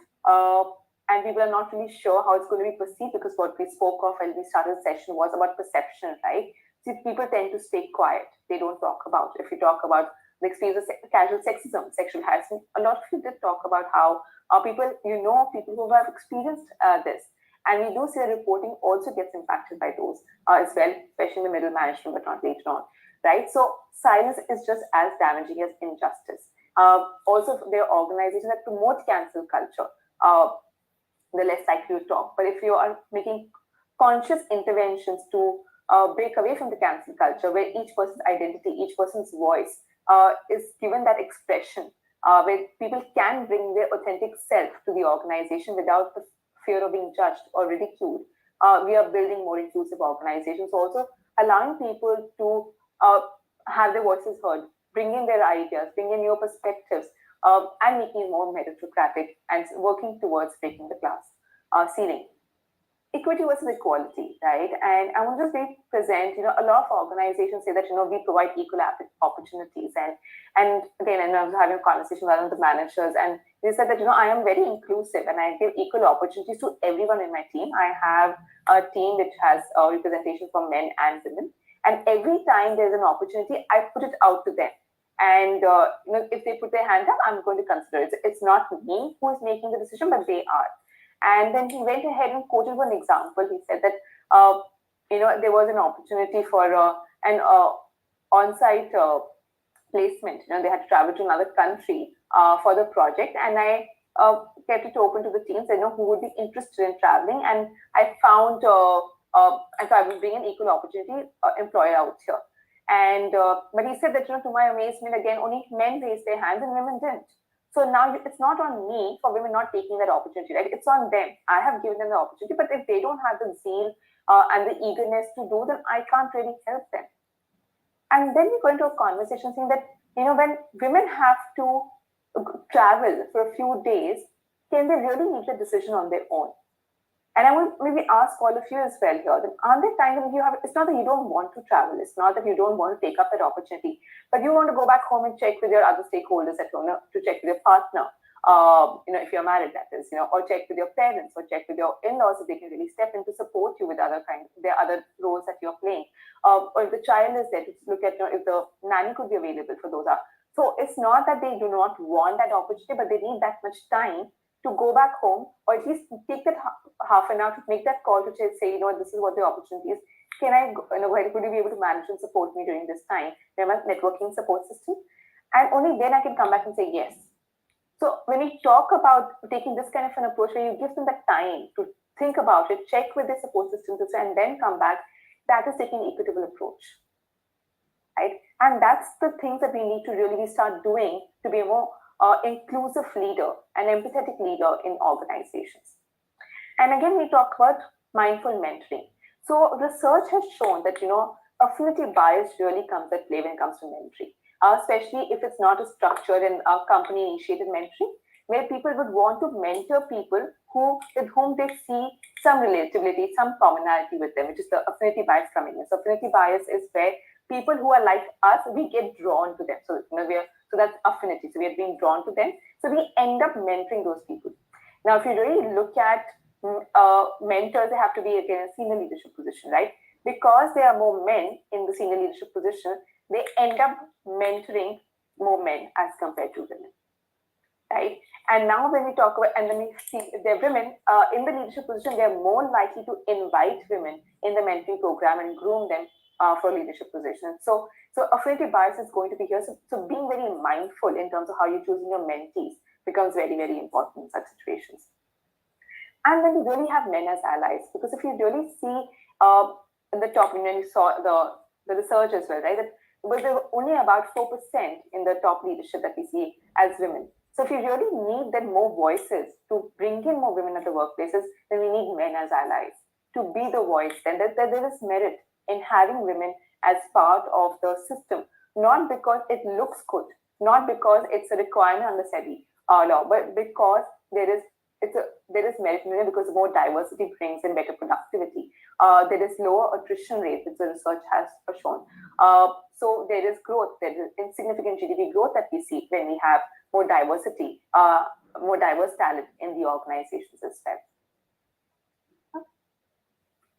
and people are not really sure how it's going to be perceived, because what we spoke of when we started the session was about perception, right? So people tend to stay quiet. They don't talk about it. If you talk about the experience of casual sexism, sexual harassment, a lot of you did talk about how people who have experienced this. And we do see the reporting also gets impacted by those as well, especially in the middle management, but not later on, right? So silence is just as damaging as injustice. Also, there are organizations that promote cancel culture. They're less likely to talk. But if you are making conscious interventions to break away from the cancel culture, where each person's identity, each person's voice is given that expression, where people can bring their authentic self to the organization without the fear of being judged or ridiculed, we are building more inclusive organizations, also allowing people to have their voices heard, bring in their ideas, bring in new perspectives, and making it more meritocratic and working towards breaking the glass ceiling. Equity versus equality, right? And I want to just present, a lot of organizations say that, we provide equal opportunities. And again, I was having a conversation with one of the managers, and they said that, I am very inclusive and I give equal opportunities to everyone in my team. I have a team which has a representation for men and women. And every time there's an opportunity, I put it out to them. And if they put their hand up, I'm going to consider it. It's not me who is making the decision, but they are. And then he went ahead and quoted one example. He said that, there was an opportunity for an on-site placement. They had to travel to another country for the project. And I kept it open to the teams, who would be interested in traveling. And I found, and so I will bring an equal opportunity employer out here. And but he said that, to my amazement, again, only men raised their hands and women didn't. So now it's not on me for women not taking that opportunity, right? It's on them. I have given them the opportunity, but if they don't have the zeal and the eagerness to do, then I can't really help them. And then we go into a conversation saying that, when women have to travel for a few days, can they really make the decision on their own? And I will maybe ask all of you as well here, that are there times when it's not that you don't want to travel, it's not that you don't want to take up that opportunity, but you want to go back home and check with your other stakeholders at home, to check with your partner, if you're married, that is, or check with your parents, or check with your in-laws if they can really step in to support you with their other roles that you're playing, or if the child is there, to look at if the nanny could be available for those. So it's not that they do not want that opportunity, but they need that much time to go back home, or at least take that half an hour to make that call to say, this is what the opportunity is. Can I, could you be able to manage and support me during this time? We have a networking support system. And only then I can come back and say yes. So when we talk about taking this kind of an approach, where you give them that time to think about it, check with their support system, and then come back, that is taking an equitable approach. Right? And that's the things that we need to really start doing to be a more inclusive leader, an empathetic leader in organizations. And again, we talk about mindful mentoring. So research has shown that, affinity bias really comes at play when it comes to mentoring, especially if it's not a structured and company-initiated mentoring, where people would want to mentor people with whom they see some relatability, some commonality with them, which is the affinity bias coming in. So affinity bias is where people who are like us, we get drawn to them. So so that's affinity. So we are being drawn to them. So we end up mentoring those people. Now, if you really look at mentors, they have to be again a senior leadership position, right? Because there are more men in the senior leadership position, they end up mentoring more men as compared to women, right? And now when we talk about, and then we see there are women in the leadership position, they're more likely to invite women in the mentoring program and groom them for leadership positions. So affinity bias is going to be here. So being very mindful in terms of how you're choosing your mentees becomes very, very important in such situations. And then you really have men as allies, because if you really see in the top, when you saw the research as well, right, that there were only about 4% in the top leadership that we see as women. So if you really need then more voices to bring in more women at the workplaces, then we need men as allies to be the voice. Then there is merit in having women as part of the system, not because it looks good, not because it's a requirement on the SEBI law, but because there is merit in it, because more diversity brings in better productivity. There is lower attrition rate, which the research has shown. So there is growth, there is insignificant GDP growth that we see when we have more diversity, more diverse talent in the organizations as well.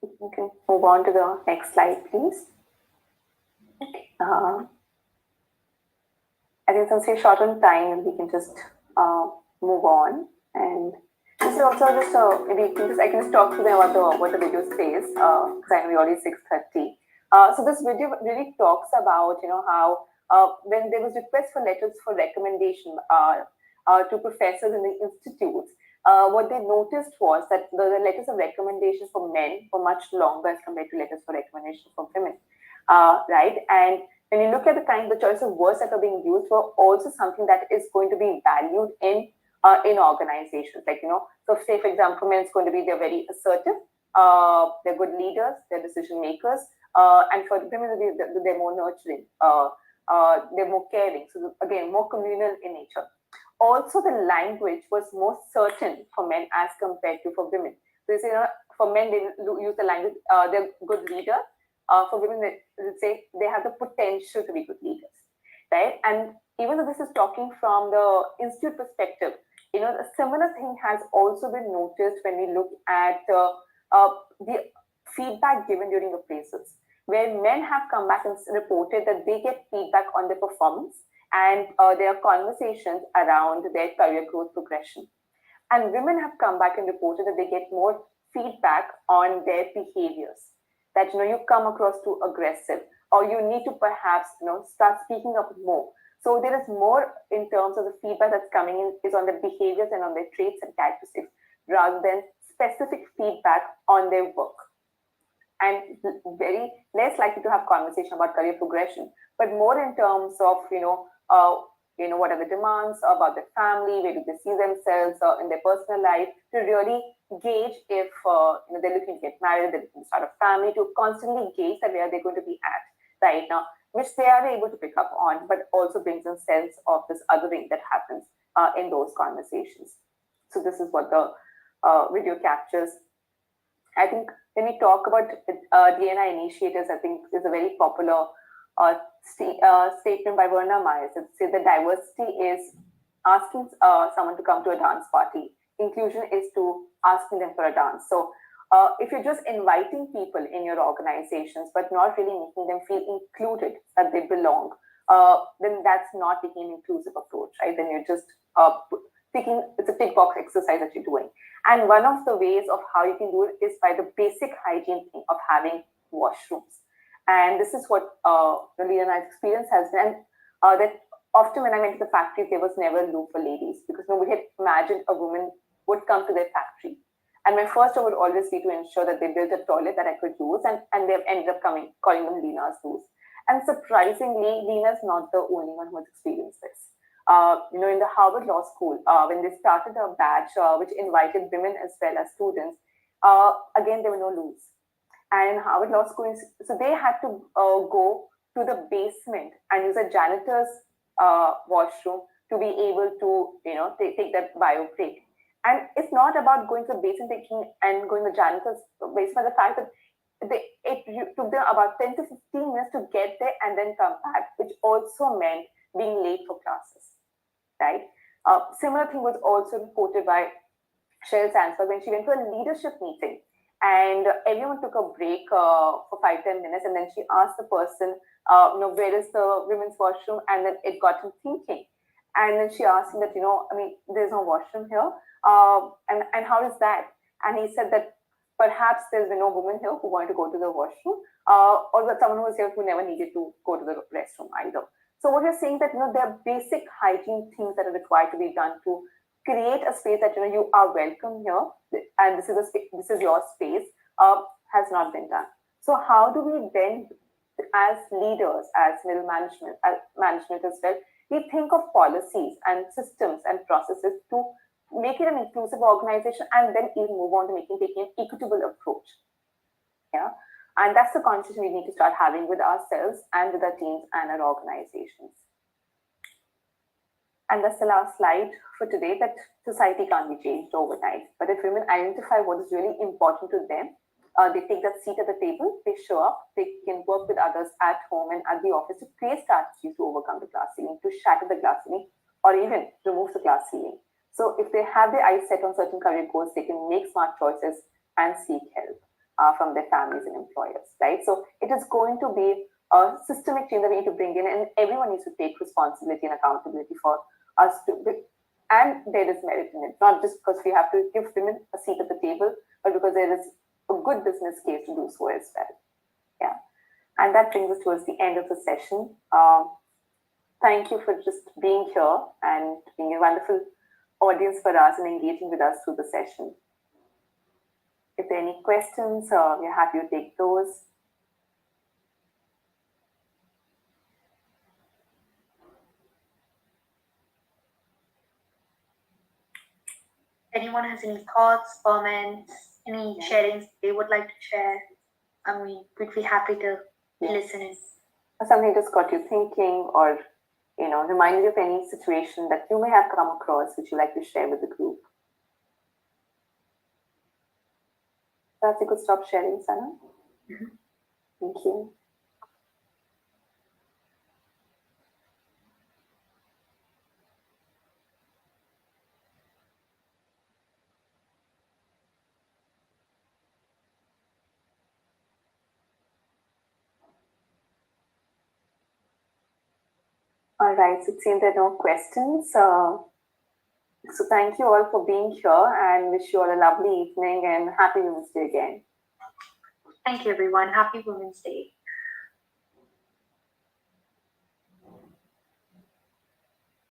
We can move on to the next slide, please. Okay. I think since we're short on time, we can just move on. And this is also just maybe I can just talk to them about what the video says, because I know we're already 6:30. So this video really talks about how when there was request for letters for recommendation to professors in the institutes, what they noticed was that the letters of recommendation for men were much longer as compared to letters for recommendation for women, right? And when you look at the choice of words that are being used were also something that is going to be valued in organizations. Like, so say for example, men is going to be, they're very assertive, they're good leaders, they're decision makers, and for women they're more nurturing, they're more caring. So again, more communal in nature. Also, the language was more certain for men as compared to for women. So for men, they use the language, they're good leaders. For women, they say they have the potential to be good leaders, right? And even though this is talking from the institute perspective, a similar thing has also been noticed when we look at the feedback given during appraisals, where men have come back and reported that they get feedback on their performance, and there are conversations around their career growth progression. And women have come back and reported that they get more feedback on their behaviors, that you come across too aggressive, or you need to perhaps start speaking up more. So there is more in terms of the feedback that's coming in is on their behaviors and on their traits and characteristics, rather than specific feedback on their work. And very less likely to have conversation about career progression, but more in terms of what are the demands about their family, where do they see themselves in their personal life, to really gauge if they're looking to get married, they're looking to start a family, to constantly gauge that where they're going to be at right now, which they are able to pick up on, but also brings a sense of this othering that happens in those conversations. So this is what the video captures. I think when we talk about DNI initiators, I think is a very popular statement by Verna Myers. It says that diversity is asking someone to come to a dance party. Inclusion is to asking them for a dance. So if you're just inviting people in your organizations, but not really making them feel included, that they belong, then that's not taking an inclusive approach, right? Then you're just it's a tick box exercise that you're doing. And one of the ways of how you can do it is by the basic hygiene thing of having washrooms. And this is what Leah and I's experience has been. That often when I went to the factory, there was never a loo for ladies, because nobody had imagined a woman would come to their factory. And my first job would always be to ensure that they built a toilet that I could use, and they've ended up calling them Lena's loos. And surprisingly, Lena's not the only one who has experienced this. In the Harvard Law School, when they started a batch which invited women as well as students, again, there were no loos. And in Harvard Law School, so they had to go to the basement and use a janitor's washroom to be able to, take that bio break. And it's not about going to the basement and going to the janitor's basement, but the fact that it took them about 10 to 15 minutes to get there and then come back, which also meant being late for classes, right? Similar thing was also reported by Sheryl Sandberg when she went to a leadership meeting, and everyone took a break for 5-10 minutes, and then she asked the person, where is the women's washroom? And then it got him thinking. And then she asked him that, there's no washroom here. And how is that? And he said that perhaps there's been no woman here who wanted to go to the washroom, or that someone who was here who never needed to go to the restroom either. So what you're saying that, there are basic hygiene things that are required to be done to create a space that, you are welcome here, and this is your space, has not been done. So how do we then, as leaders, as middle management, as well, we think of policies and systems and processes to make it an inclusive organization, and then even move on to taking an equitable approach. Yeah. And that's the conversation we need to start having with ourselves and with our teams and our organizations. And that's the last slide for today, that society can't be changed overnight. But if women identify what is really important to them, they take that seat at the table, they show up, they can work with others at home and at the office to create strategies to overcome the glass ceiling, to shatter the glass ceiling, or even remove the glass ceiling. So if they have their eyes set on certain career goals, they can make smart choices and seek help from their families and employers, right? So it is going to be a systemic change that we need to bring in, and everyone needs to take responsibility and accountability for us to, and there is merit in it, not just because we have to give women a seat at the table, but because there is a good business case to do so as well. Yeah. And that brings us towards the end of the session. Thank you for just being here and being a wonderful audience for us and engaging with us through the session. If there are any questions, we're happy to take those. Anyone has any thoughts, comments, any sharings they would like to share? We'd be happy to listen in. Or something just got you thinking, or reminded you of any situation that you may have come across which you like to share with the group. Perhaps you could stop sharing, Sana. Mm-hmm. Thank you. All right, so it seems there are no questions. So thank you all for being here, and wish you all a lovely evening and happy Women's Day again. Thank you, everyone. Happy Women's Day.